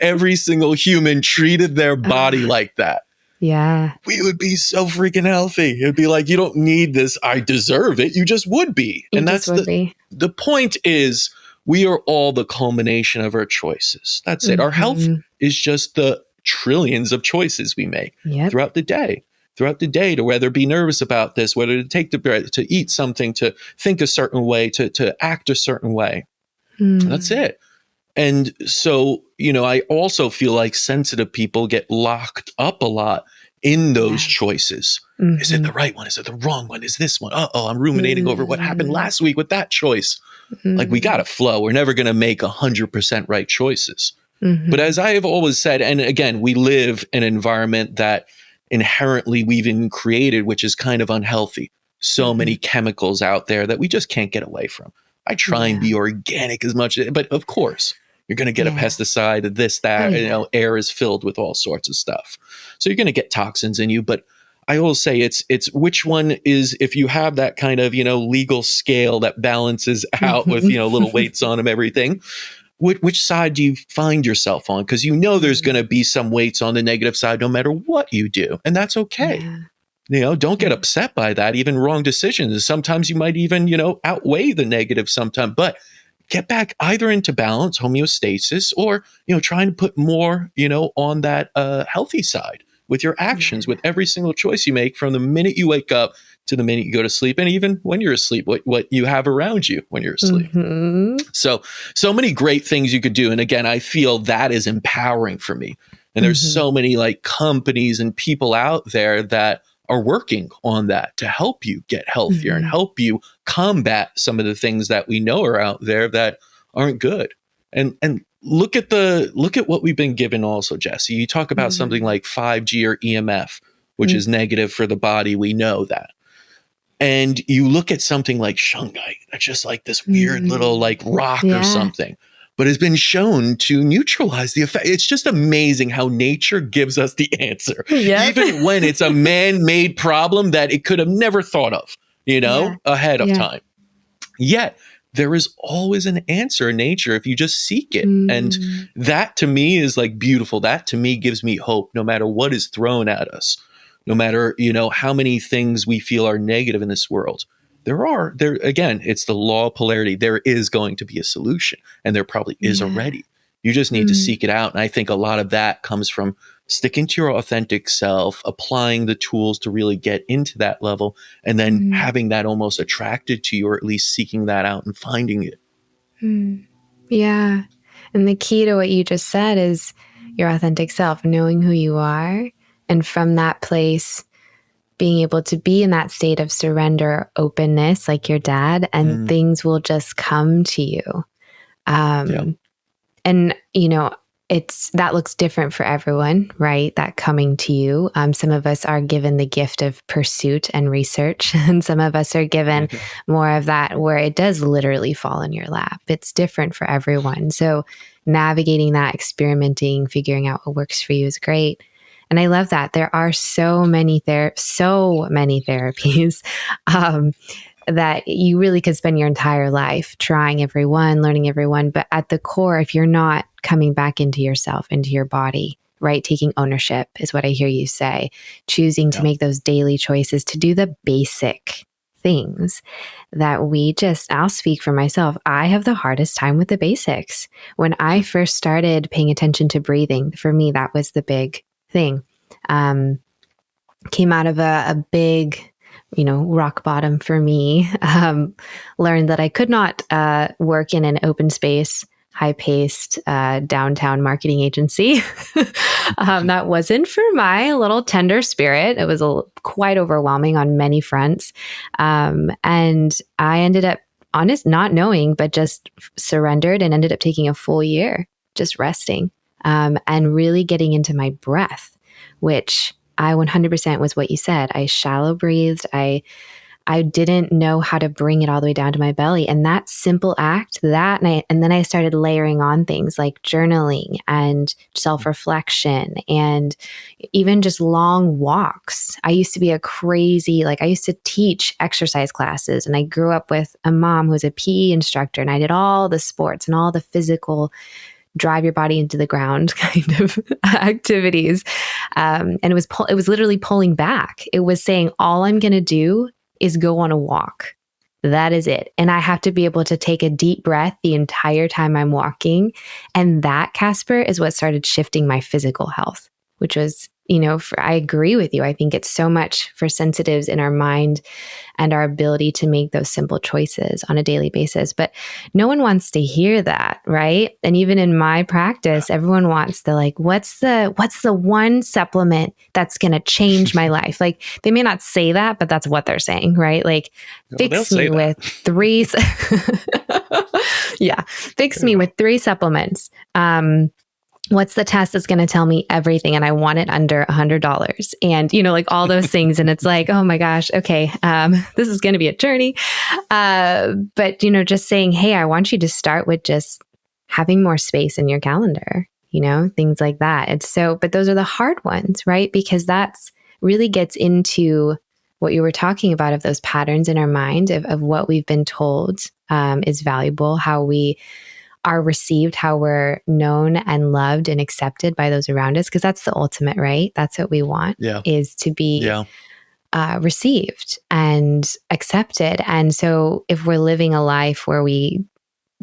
every single human treated their body like that. Yeah. We would be so freaking healthy. It'd be like, you don't need this, I deserve it. You just would be. And that's the point is, we are all the culmination of our choices. That's it. Our health is just the trillions of choices we make throughout the day. To whether be nervous about this, whether to take the breath, to eat something, to think a certain way, to act a certain way. That's it. And so, I also feel like sensitive people get locked up a lot in those choices. Is it the right one? Is it the wrong one? Is this one? Uh-oh, I'm ruminating over what happened last week with that choice. Like, we got to flow. We're never going to make 100% right choices. But as I have always said, and again, we live in an environment that inherently we've even created, which is kind of unhealthy. So many chemicals out there that we just can't get away from. I try and be organic as much, but of course, you're going to get a pesticide, this, that, air is filled with all sorts of stuff. So you're going to get toxins in you. But I will say it's which one is, if you have that kind of, legal scale that balances out with, little weights on them, everything, which side do you find yourself on? Because there's going to be some weights on the negative side no matter what you do. And that's okay. Don't get upset by that. Even wrong decisions. Sometimes you might even, outweigh the negative sometimes. But get back either into balance, homeostasis, or, trying to put more, on that healthy side with your actions, with every single choice you make from the minute you wake up to the minute you go to sleep. And even when you're asleep, what you have around you when you're asleep. So many great things you could do. And again, I feel that is empowering for me. And there's so many like companies and people out there that are working on that to help you get healthier and help you combat some of the things that we know are out there that aren't good. And look at what we've been given also, Jessi. You talk about something like 5G or EMF, which is negative for the body. We know that. And you look at something like shungite, that's just like this weird little like rock or something, but has been shown to neutralize the effect. It's just amazing how nature gives us the answer, even when it's a man-made problem that it could have never thought of, ahead of time. Yet there is always an answer in nature if you just seek it. And that to me is like beautiful. That to me gives me hope no matter what is thrown at us, no matter, how many things we feel are negative in this world. There again, it's the law of polarity. There is going to be a solution, and there probably is already. You just need to seek it out. And I think a lot of that comes from sticking to your authentic self, applying the tools to really get into that level, and then Mm. having that almost attracted to you, or at least seeking that out and finding it. Mm. Yeah. And the key to what you just said is your authentic self, knowing who you are. And from that place, being able to be in that state of surrender, openness, like your dad, and things will just come to you. Yeah. And, that looks different for everyone, right? That coming to you. Some of us are given the gift of pursuit and research, and some of us are given more of that where it does literally fall in your lap. It's different for everyone. So navigating that, experimenting, figuring out what works for you is great. And I love that there are so many therapies that you really could spend your entire life trying everyone, learning everyone. But at the core, if you're not coming back into yourself, into your body, right? Taking ownership is what I hear you say, choosing to make those daily choices to do the basic things that I'll speak for myself. I have the hardest time with the basics. When I first started paying attention to breathing, for me, that was the big thing. Came out of a big, rock bottom for me. Learned that I could not work in an open space, high-paced downtown marketing agency. That wasn't for my little tender spirit. It was quite overwhelming on many fronts. And I ended up, not knowing, but just surrendered and ended up taking a full year just resting and really getting into my breath, which I 100% was what you said. I shallow breathed. I didn't know how to bring it all the way down to my belly. And that simple act, and then I started layering on things like journaling and self-reflection and even just long walks. I used to be I used to teach exercise classes, and I grew up with a mom who was a PE instructor, and I did all the sports and all the physical drive your body into the ground kind of activities. And it was literally pulling back. It was saying, all I'm going to do is go on a walk. That is it. And I have to be able to take a deep breath the entire time I'm walking. And that, Caspar, is what started shifting my physical health, which was, I agree with you. I think it's so much for sensitives in our mind and our ability to make those simple choices on a daily basis. But no one wants to hear that, right? And even in my practice, everyone wants what's the one supplement that's going to change my life? Like, they may not say that, but that's what they're saying, right? Like, fix me with 3, fix me with 3 supplements. What's the test that's going to tell me everything? And I want it under $100 and, all those things. And it's like, oh my gosh, okay. This is going to be a journey. But, just saying, hey, I want you to start with just having more space in your calendar, things like that. But those are the hard ones, right? Because that's really gets into what you were talking about, of those patterns in our mind of what we've been told is valuable, how we are received, how we're known and loved and accepted by those around us. Because that's the ultimate, right? That's what we want, is to be received and accepted. And so if we're living a life where we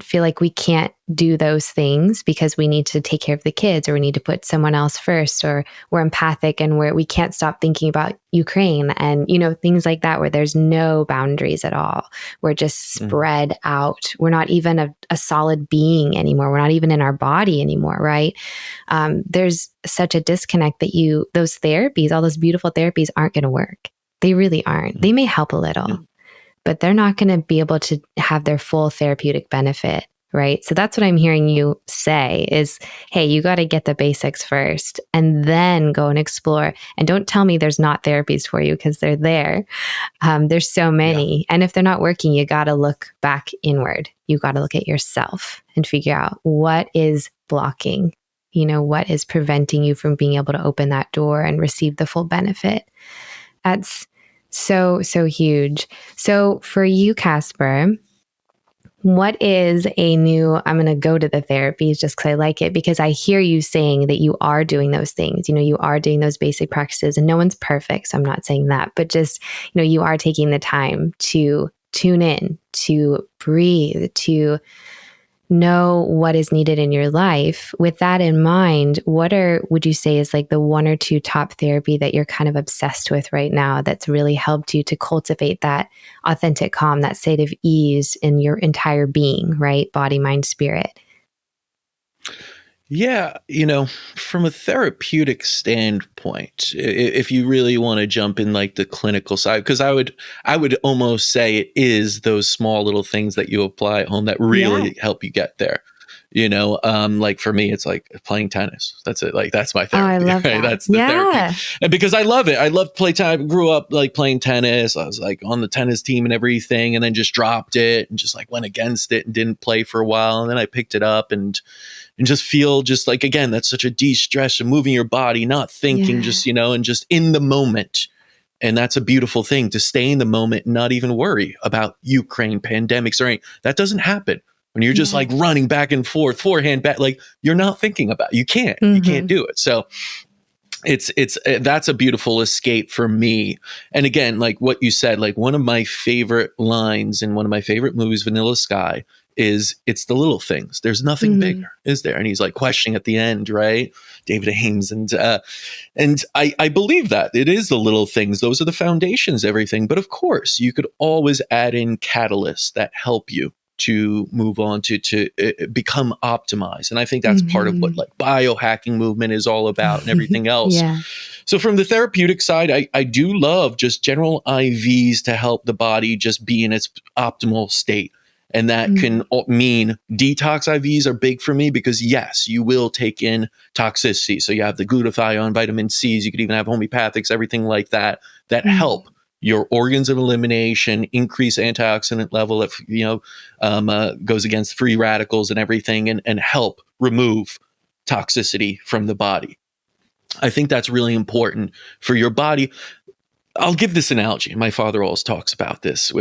feel like we can't do those things because we need to take care of the kids, or we need to put someone else first, or we're empathic and we can't stop thinking about Ukraine and, things like that, where there's no boundaries at all. We're just spread out. We're not even a solid being anymore. We're not even in our body anymore, right? There's such a disconnect that those therapies, all those beautiful therapies, aren't going to work. They really aren't. They may help a little, but they're not going to be able to have their full therapeutic benefit, right? So that's what I'm hearing you say is, hey, you got to get the basics first and then go and explore. And don't tell me there's not therapies for you, because they're there. There's so many. And if they're not working, you got to look back inward. You got to look at yourself and figure out what is blocking, what is preventing you from being able to open that door and receive the full benefit. That's so huge. So for you, Caspar, what is I'm going to go to the therapies just because I like it, because I hear you saying that you are doing those things, you are doing those basic practices, and no one's perfect. So I'm not saying that, but just, you are taking the time to tune in, to breathe, to know what is needed in your life. With that in mind, would you say is like the one or two top therapy that you're kind of obsessed with right now that's really helped you to cultivate that authentic calm, that state of ease in your entire being, right? Body, mind, spirit. Yeah, from a therapeutic standpoint, if you really want to jump in like the clinical side, because I would almost say it is those small little things that you apply at home that Yeah. really help you get there. Like for me, it's like playing tennis. That's it. Like that's my Oh, I therapy, love right? that. That's the therapy. Yeah. And because I love it. I love play time. I grew up like playing tennis. I was like on the tennis team and everything, and then just dropped it and just like went against it and didn't play for a while. And then I picked it up and just feel just like, again, that's such a de-stress and moving your body, not thinking, Yeah. just, and just in the moment. And that's a beautiful thing, to stay in the moment and not even worry about Ukraine, pandemics, or anything. That doesn't happen when you're just Yeah. like running back and forth, forehand, back, like you're not thinking about it. You can't do it. So that's a beautiful escape for me. And again, like what you said, like one of my favorite lines in one of my favorite movies, Vanilla Sky, is it's the little things. There's nothing bigger, is there? And he's like questioning at the end, right? David Ames. And I believe that it is the little things. Those are the foundations, everything. But of course, you could always add in catalysts that help you to move on to become optimized. And I think that's part of what like biohacking movement is all about and everything else. Yeah. So from the therapeutic side, I do love just general IVs to help the body just be in its optimal state. And that can mean detox IVs are big for me because yes, you will take in toxicity. So you have the glutathione, vitamin C's, you could even have homeopathics, everything like that help your organs of elimination, increase antioxidant level if, goes against free radicals and everything, and help remove toxicity from the body. I think that's really important for your body. I'll give this analogy. My father always talks about this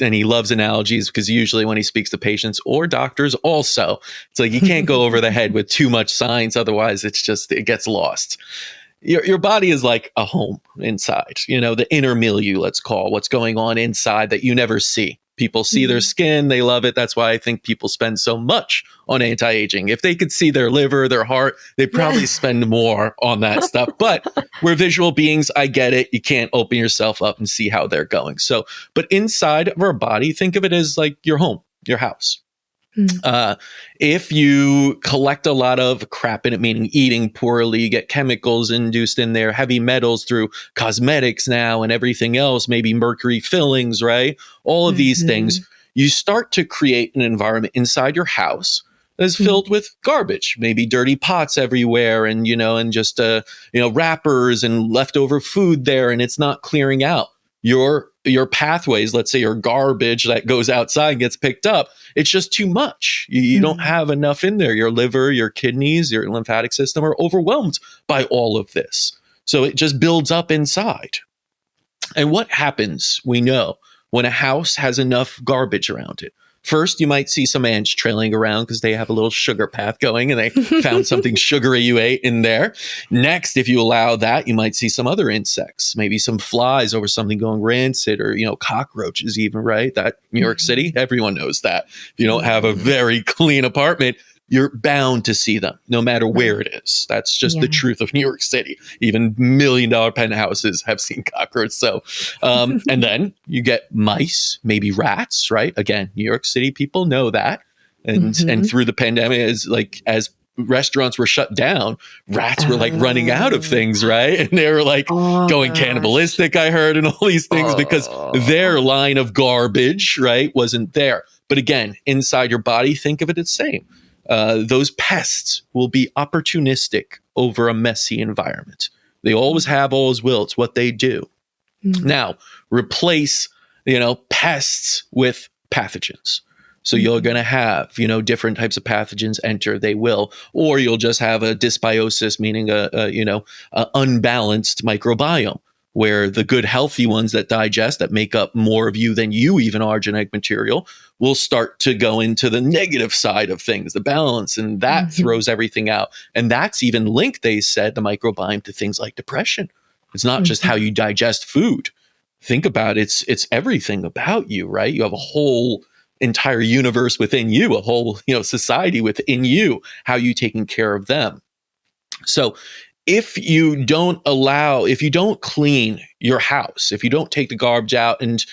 and he loves analogies because usually when he speaks to patients or doctors also, it's like you can't go over the head with too much science. Otherwise, it gets lost. Your body is like a home inside, the inner milieu, let's call what's going on inside that you never see. People see their skin. They love it. That's why I think people spend so much on anti-aging. If they could see their liver, their heart, they'd probably spend more on that stuff. But we're visual beings. I get it. You can't open yourself up and see how they're going. So, but inside of our body, think of it as like your home, your house. If you collect a lot of crap in it, meaning eating poorly, you get chemicals induced in there, heavy metals through cosmetics now and everything else, maybe mercury fillings, right? All of these things, you start to create an environment inside your house that's filled with garbage, maybe dirty pots everywhere and, and just, wrappers and leftover food there, and it's not clearing out. Your pathways, let's say your garbage that goes outside and gets picked up, it's just too much. You don't have enough in there. Your liver, your kidneys, your lymphatic system are overwhelmed by all of this. So it just builds up inside. And what happens, we know, when a house has enough garbage around it? First, you might see some ants trailing around because they have a little sugar path going and they found something sugary you ate in there. Next, if you allow that, you might see some other insects, maybe some flies over something going rancid or, cockroaches even, right? That New York City, everyone knows that. If you don't have a very clean apartment, you're bound to see them no matter where it is. That's just the truth of New York City. Even $1 million penthouses have seen cockroaches. So, and then you get mice, maybe rats, right? Again, New York City people know that. And through the pandemic, as restaurants were shut down, rats were like running out of things, right? And they were like going cannibalistic, I heard, and all these things because their line of garbage, right, wasn't there. But again, inside your body, think of it the same. Those pests will be opportunistic over a messy environment. They always have, always will. It's what they do. Now, replace, pests with pathogens. So you're going to have, different types of pathogens enter. They will, or you'll just have a dysbiosis, meaning a unbalanced microbiome, where the good, healthy ones that digest, that make up more of you than you even are genetic material, will start to go into the negative side of things, the balance, and that throws everything out. And that's even linked, they said, the microbiome to things like depression. It's not just how you digest food. Think about it, it's everything about you, right? You have a whole entire universe within you, a whole, society within you, how you taking care of them. So if you don't clean your house, if you don't take the garbage out and,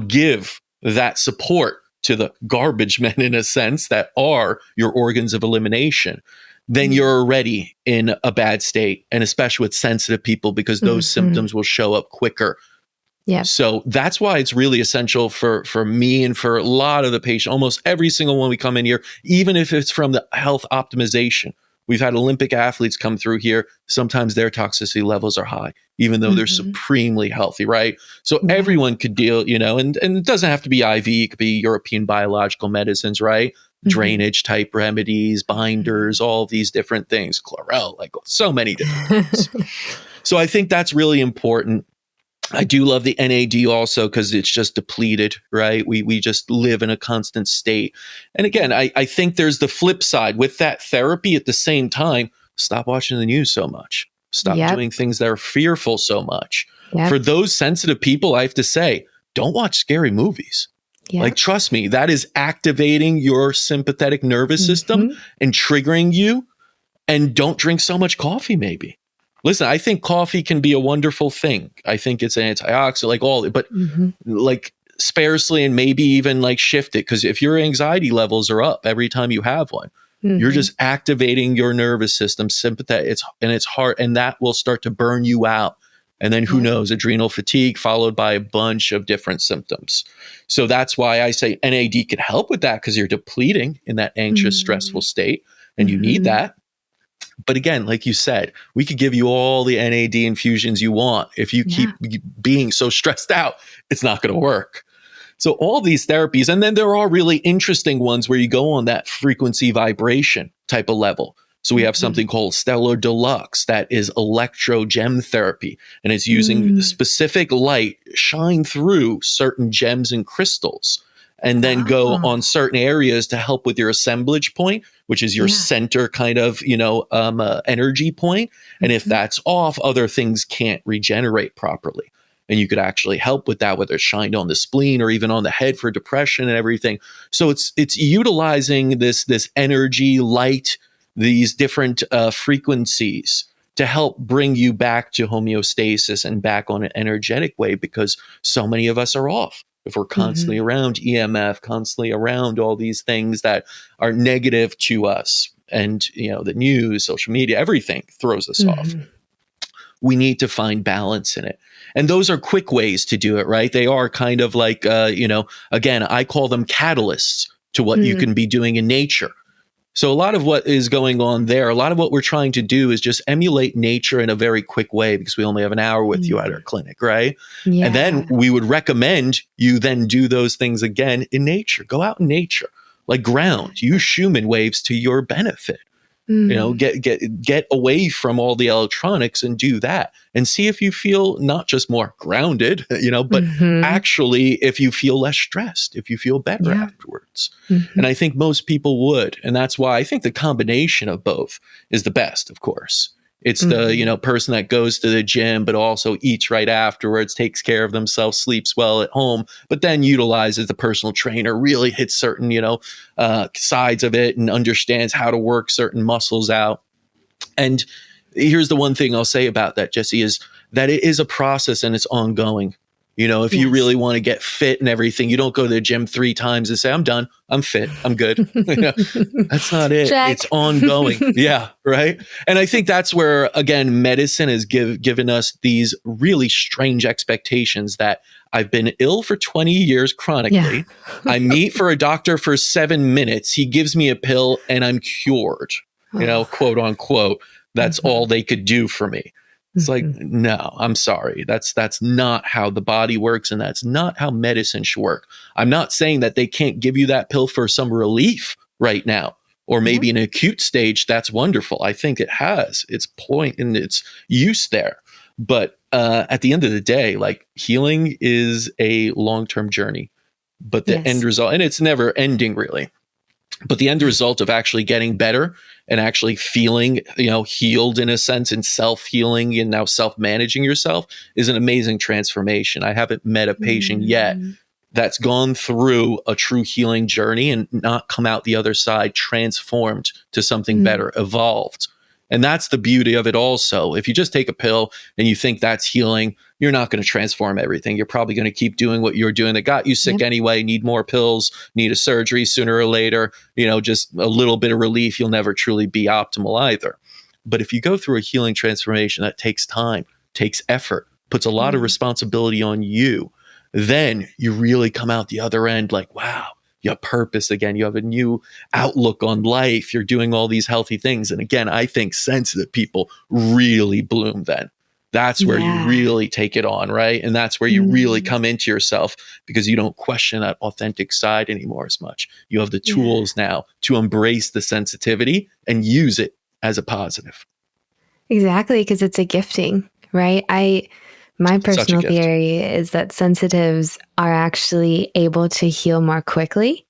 give that support to the garbage men, in a sense, that are your organs of elimination, then you're already in a bad state. And especially with sensitive people, because those symptoms will show up quicker. Yeah. So that's why it's really essential for me and for a lot of the patients, almost every single one we come in here, even if it's from the health optimization. We've had Olympic athletes come through here. Sometimes their toxicity levels are high, even though they're supremely healthy, right? So everyone could deal, and it doesn't have to be IV. It could be European biological medicines, right? Drainage type remedies, binders, all these different things, chlorel, like so many different things. So I think that's really important. I do love the NAD also because it's just depleted, right? We just live in a constant state. And again, I think there's the flip side with that therapy at the same time. Stop watching the news so much. Stop doing things that are fearful so much. For those sensitive people, I have to say, don't watch scary movies. Like, trust me, that is activating your sympathetic nervous system and triggering you. And don't drink so much coffee, maybe. Listen, I think coffee can be a wonderful thing. I think it's an antioxidant, like all, but like sparsely, and maybe even like shift it. Because if your anxiety levels are up every time you have one, you're just activating your nervous system, sympathetic, it's hard, and that will start to burn you out. And then who knows, adrenal fatigue followed by a bunch of different symptoms. So that's why I say NAD can help with that, because you're depleting in that anxious, stressful state, and you need that. But again, like you said, we could give you all the NAD infusions you want. If you keep being so stressed out, it's not going to work. So all these therapies, and then there are really interesting ones where you go on that frequency vibration type of level. So we have something called Stellar Deluxe that is electro-gem therapy, and it's using specific light shine through certain gems and crystals, and then go on certain areas to help with your assemblage point, which is your center kind of, energy point. And if that's off, other things can't regenerate properly. And you could actually help with that, whether it's shined on the spleen or even on the head for depression and everything. So it's utilizing this energy, light, these different frequencies to help bring you back to homeostasis and back on an energetic way, because so many of us are off. If we're constantly around EMF, constantly around all these things that are negative to us, and the news, social media, everything throws us off. We need to find balance in it. And those are quick ways to do it, right? They are kind of like, again, I call them catalysts to what you can be doing in nature. So a lot of what is going on there, a lot of what we're trying to do is just emulate nature in a very quick way, because we only have an hour with you at our clinic, right? Yeah. And then we would recommend you then do those things again in nature. Go out in nature, like ground, use Schumann waves to your benefit. Get away from all the electronics and do that, and see if you feel not just more grounded, but actually if you feel less stressed, if you feel better afterwards. And I think most people would. And that's why I think the combination of both is the best, of course. It's the, person that goes to the gym, but also eats right afterwards, takes care of themselves, sleeps well at home, but then utilizes the personal trainer, really hits certain, sides of it and understands how to work certain muscles out. And here's the one thing I'll say about that, Jessi, is that it is a process and it's ongoing. If you really want to get fit and everything, you don't go to the gym 3 times and say, I'm done, I'm fit, I'm good. That's not it. Check. It's ongoing. Yeah. Right. And I think that's where, again, medicine has given us these really strange expectations that I've been ill for 20 years chronically. Yeah. I meet for a doctor for 7 minutes. He gives me a pill and I'm cured, quote unquote. That's all they could do for me. It's like, no, I'm sorry. That's not how the body works, and that's not how medicine should work. I'm not saying that they can't give you that pill for some relief right now, or maybe in an acute stage. That's wonderful. I think it has its point and its use there. But at the end of the day, like, healing is a long-term journey, but the end result, and it's never ending really, but the end result of actually getting better and actually feeling, healed in a sense, and self-healing and now self-managing yourself is an amazing transformation. I haven't met a patient yet that's gone through a true healing journey and not come out the other side transformed to something better, evolved. And that's the beauty of it also. If you just take a pill and you think that's healing, you're not going to transform everything. You're probably going to keep doing what you're doing that got you sick anyway, need more pills, need a surgery sooner or later, just a little bit of relief. You'll never truly be optimal either. But if you go through a healing transformation, that takes time, takes effort, puts a lot of responsibility on you, then you really come out the other end like, wow, you have purpose again. You have a new outlook on life. You're doing all these healthy things. And again, I think sensitive people really bloom then. That's where you really take it on, right? And that's where you really come into yourself because you don't question that authentic side anymore as much. You have the tools now to embrace the sensitivity and use it as a positive. Exactly, because it's a gifting, right? My personal theory is that sensitives are actually able to heal more quickly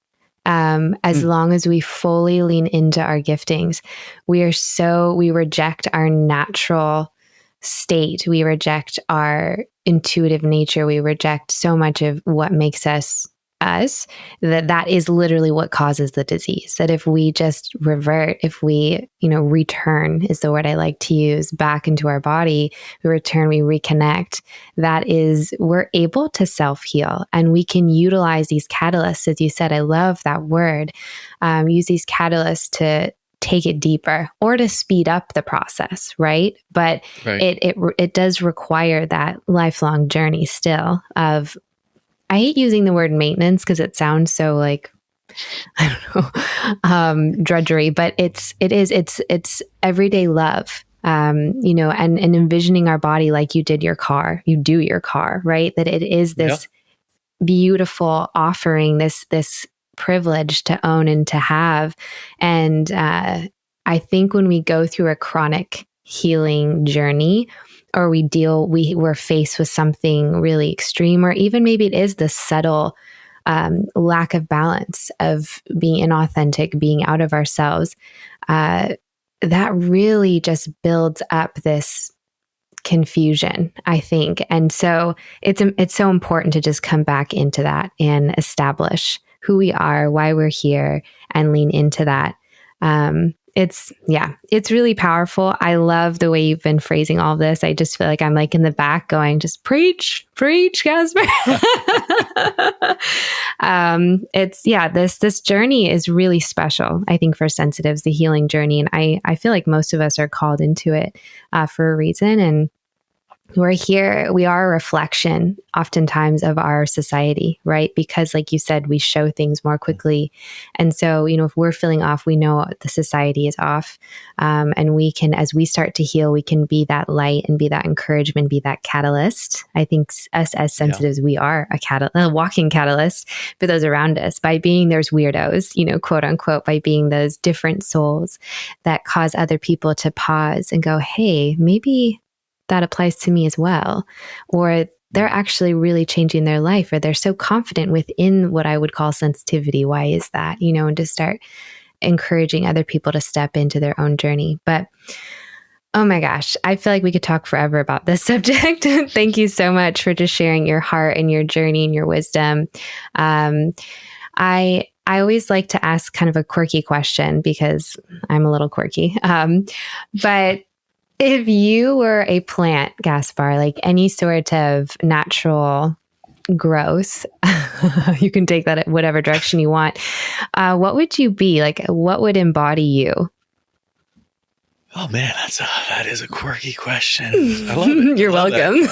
as long as we fully lean into our giftings. We reject our natural state. We reject our intuitive nature. We reject so much of what makes us us, that is literally what causes the disease. That if we just revert, if we, return is the word I like to use, back into our body, we return, we reconnect, we're able to self-heal, and we can utilize these catalysts. As you said, I love that word, use these catalysts to take it deeper or to speed up the process, right? But it does require that lifelong journey still of, I hate using the word maintenance because it sounds so like, I don't know, drudgery, but it's everyday love, and envisioning our body like you do your car, right? That it is this beautiful offering, this privilege to own and to have. And I think when we go through a chronic healing journey, or we're faced with something really extreme, or even maybe it is the subtle lack of balance of being inauthentic, being out of ourselves, that really just builds up this confusion, I think. And so it's so important to just come back into that and establish who we are, why we're here, and lean into that. It's really powerful. I love the way you've been phrasing all of this. I just feel like I'm like in the back going, just preach, Caspar. This journey is really special, I think, for sensitives, the healing journey. And I feel like most of us are called into it for a reason. And we are a reflection oftentimes of our society, right? Because like you said, we show things more quickly. And so, if we're feeling off, we know the society is off. And we can, as we start to heal, we can be that light and be that encouragement, be that catalyst. I think us as sensitives, we are a walking catalyst for those around us by being those weirdos, quote unquote, by being those different souls that cause other people to pause and go, hey, maybe that applies to me as well, or they're actually really changing their life, or they're so confident within what I would call sensitivity. Why is that? And to start encouraging other people to step into their own journey. But oh my gosh, I feel like we could talk forever about this subject. Thank you so much for just sharing your heart and your journey and your wisdom. I always like to ask kind of a quirky question because I'm a little quirky. But if you were a plant, Caspar, like any sort of natural growth, you can take that at whatever direction you want. What would you be? Like, what would embody you? Oh man, that is a quirky question. I love it. You're welcome.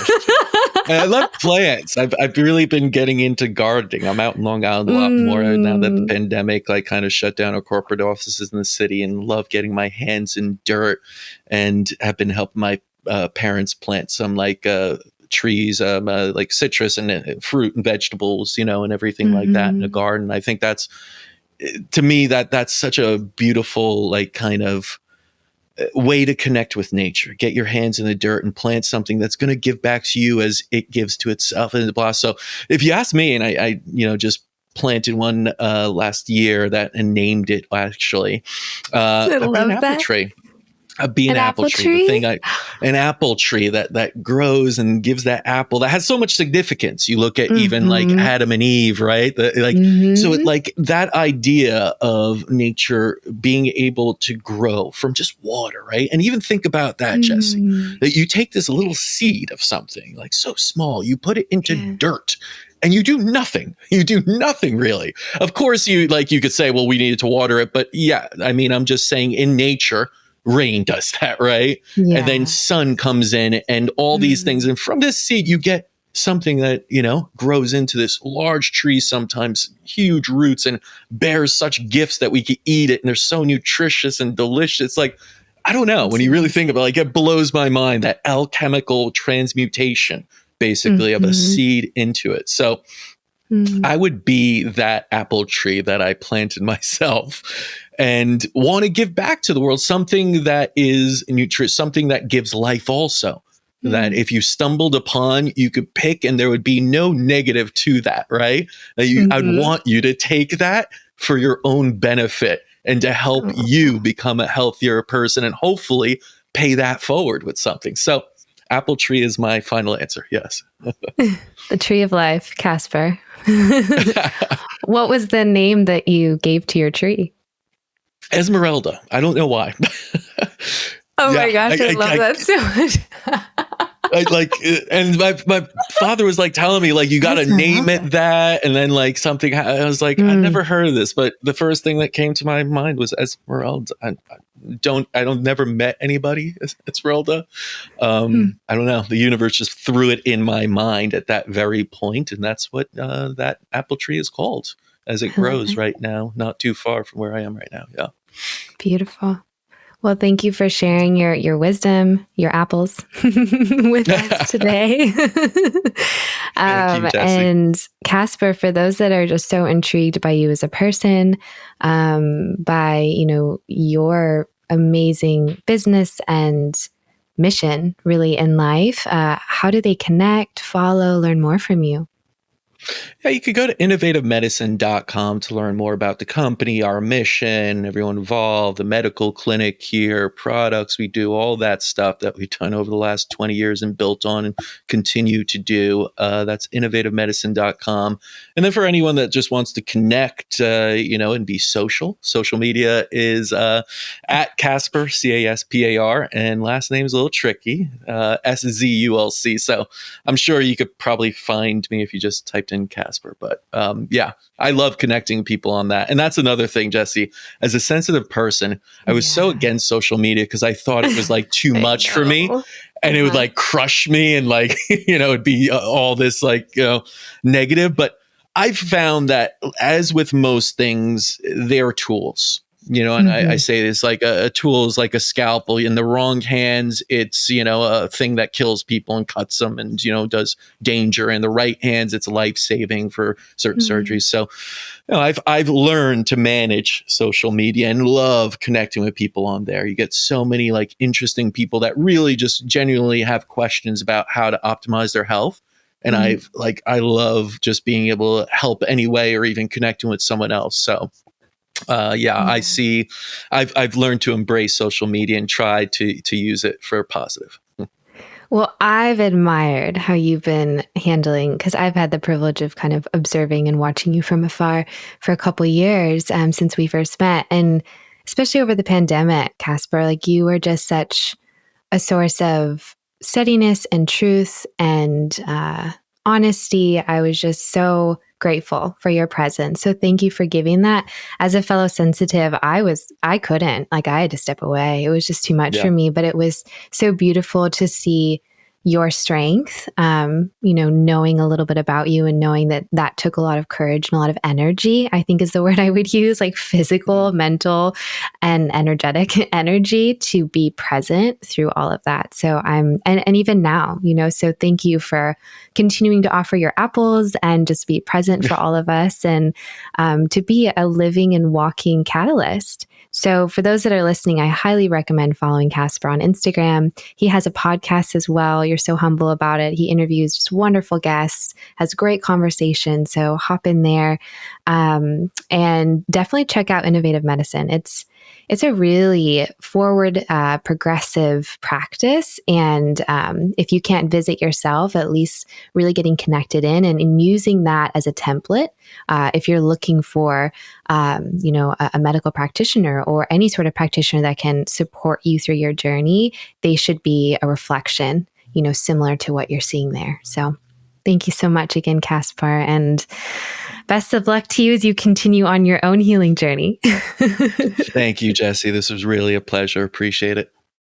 I love plants. I've really been getting into gardening. I'm out in Long Island a lot more now that the pandemic kind of shut down our corporate offices in the city, and love getting my hands in dirt, and have been helping my parents plant some trees, like citrus and fruit and vegetables, and everything like that in a garden. I think that's, to me, that's such a beautiful kind of way to connect with nature. Get your hands in the dirt and plant something that's going to give back to you as it gives to itself, and blah. So if you ask me, and I just planted one last year and named it actually. I love an apple that tree. Be an An apple apple tree, the thing tree? an apple tree that grows and gives that apple that has so much significance. You look at even like Mm-hmm. Adam and Eve, right? So it Mm-hmm. like that idea of nature being able to grow from just water, right? And even think about that, Jessi, Mm. that you take this little seed of something like so small, you put it into Yeah. dirt. And you do nothing. You do nothing really. Of course, you could say, well, we needed to water it. But yeah, I mean, I'm just saying in nature, rain does that, right? And then Yeah. sun comes in and all these things. Mm. And from this seed, you get something that, grows into this large tree, sometimes huge roots, and bears such gifts that we can eat it. And they're so nutritious and delicious. It's like, I don't know. When That's you really amazing. think about it, like it blows my mind that alchemical transmutation, basically, of a Mm-hmm. seed into it. So Mm. I would be that apple tree that I planted myself and want to give back to the world something that is nutritious, something that gives life also. That Mm. if you stumbled upon, you could pick and there would be no negative to that, right? I'd Mm-hmm. want you to take that for your own benefit and to help Oh. you become a healthier person and hopefully pay that forward with something. So, apple tree is my final answer. Yes. The tree of life, Caspar. What was the name that you gave to your tree? Esmeralda. I don't know why. Oh Yeah, my gosh, I love that so much. I like, and my father was like telling me like you got to name Esmeralda. it that, and then like something. I was like, I'd Mm. never heard of this, but the first thing that came to my mind was Esmeralda. I don't never met anybody Esmeralda. Mm. I don't know. The universe just threw it in my mind at that very point, and that's what that apple tree is called as it I love grows it. right now, not too far from where I am right now. Yeah. Beautiful. Well, thank you for sharing your wisdom, your apples with us today. Thank you, Jessi. And Caspar, for those that are just so intrigued by you as a person, by your amazing business and mission, really in life, how do they connect, follow, learn more from you? Yeah, you could go to innovativemedicine.com to learn more about the company, our mission, everyone involved, the medical clinic here, products we do, all that stuff that we've done over the last 20 years and built on and continue to do. That's innovativemedicine.com. And then for anyone that just wants to connect, and be social media is at Caspar, Caspar, and last name is a little tricky, Szulc. So I'm sure you could probably find me if you just typed in Caspar. But yeah, I love connecting people on that. And that's another thing, Jessi. As a sensitive person, I was so Yeah. against social media because I thought it was like too I much for me. know. And it would Uh-huh. like crush me and like, it'd be all this like, negative. But I've found that as with most things, they're tools. And I Mhm. say this like a tool is like a scalpel. In the wrong hands, it's a thing that kills people and cuts them, and does danger. In the right hands, it's life saving for certain Mm. surgeries. So, I've learned to manage social media and love connecting with people on there. You get so many like interesting people that really just genuinely have questions about how to optimize their health. And Mhm. I love just being able to help anyway, or even connecting with someone else. So yeah, I Yeah. see. I've learned to embrace social media and try to use it for positive. Well, I've admired how you've been handling, because I've had the privilege of kind of observing and watching you from afar for a couple years since we first met. And especially over the pandemic, Caspar, like you were just such a source of steadiness and truth and honesty. I was just so grateful for your presence. So thank you for giving that. As a fellow sensitive, I couldn't, like I had to step away. It was just too much Yeah. for me, but it was so beautiful to see your strength, knowing a little bit about you and knowing that that took a lot of courage and a lot of energy, I think is the word I would use, like physical, mental, and energetic energy to be present through all of that. So and even now, so thank you for continuing to offer your apples and just be present for all of us and to be a living and walking catalyst. So for those that are listening, I highly recommend following Caspar on Instagram. He has a podcast as well. You're so humble about it. He interviews just wonderful guests, has great conversation. So hop in there and definitely check out Innovative Medicine. it's a really forward, progressive practice. And if you can't visit yourself, at least really getting connected in using that as a template. If you're looking for, a medical practitioner or any sort of practitioner that can support you through your journey, they should be a reflection, similar to what you're seeing there. So thank you so much again, Caspar, and best of luck to you as you continue on your own healing journey. Thank you, Jessi. This was really a pleasure. Appreciate it.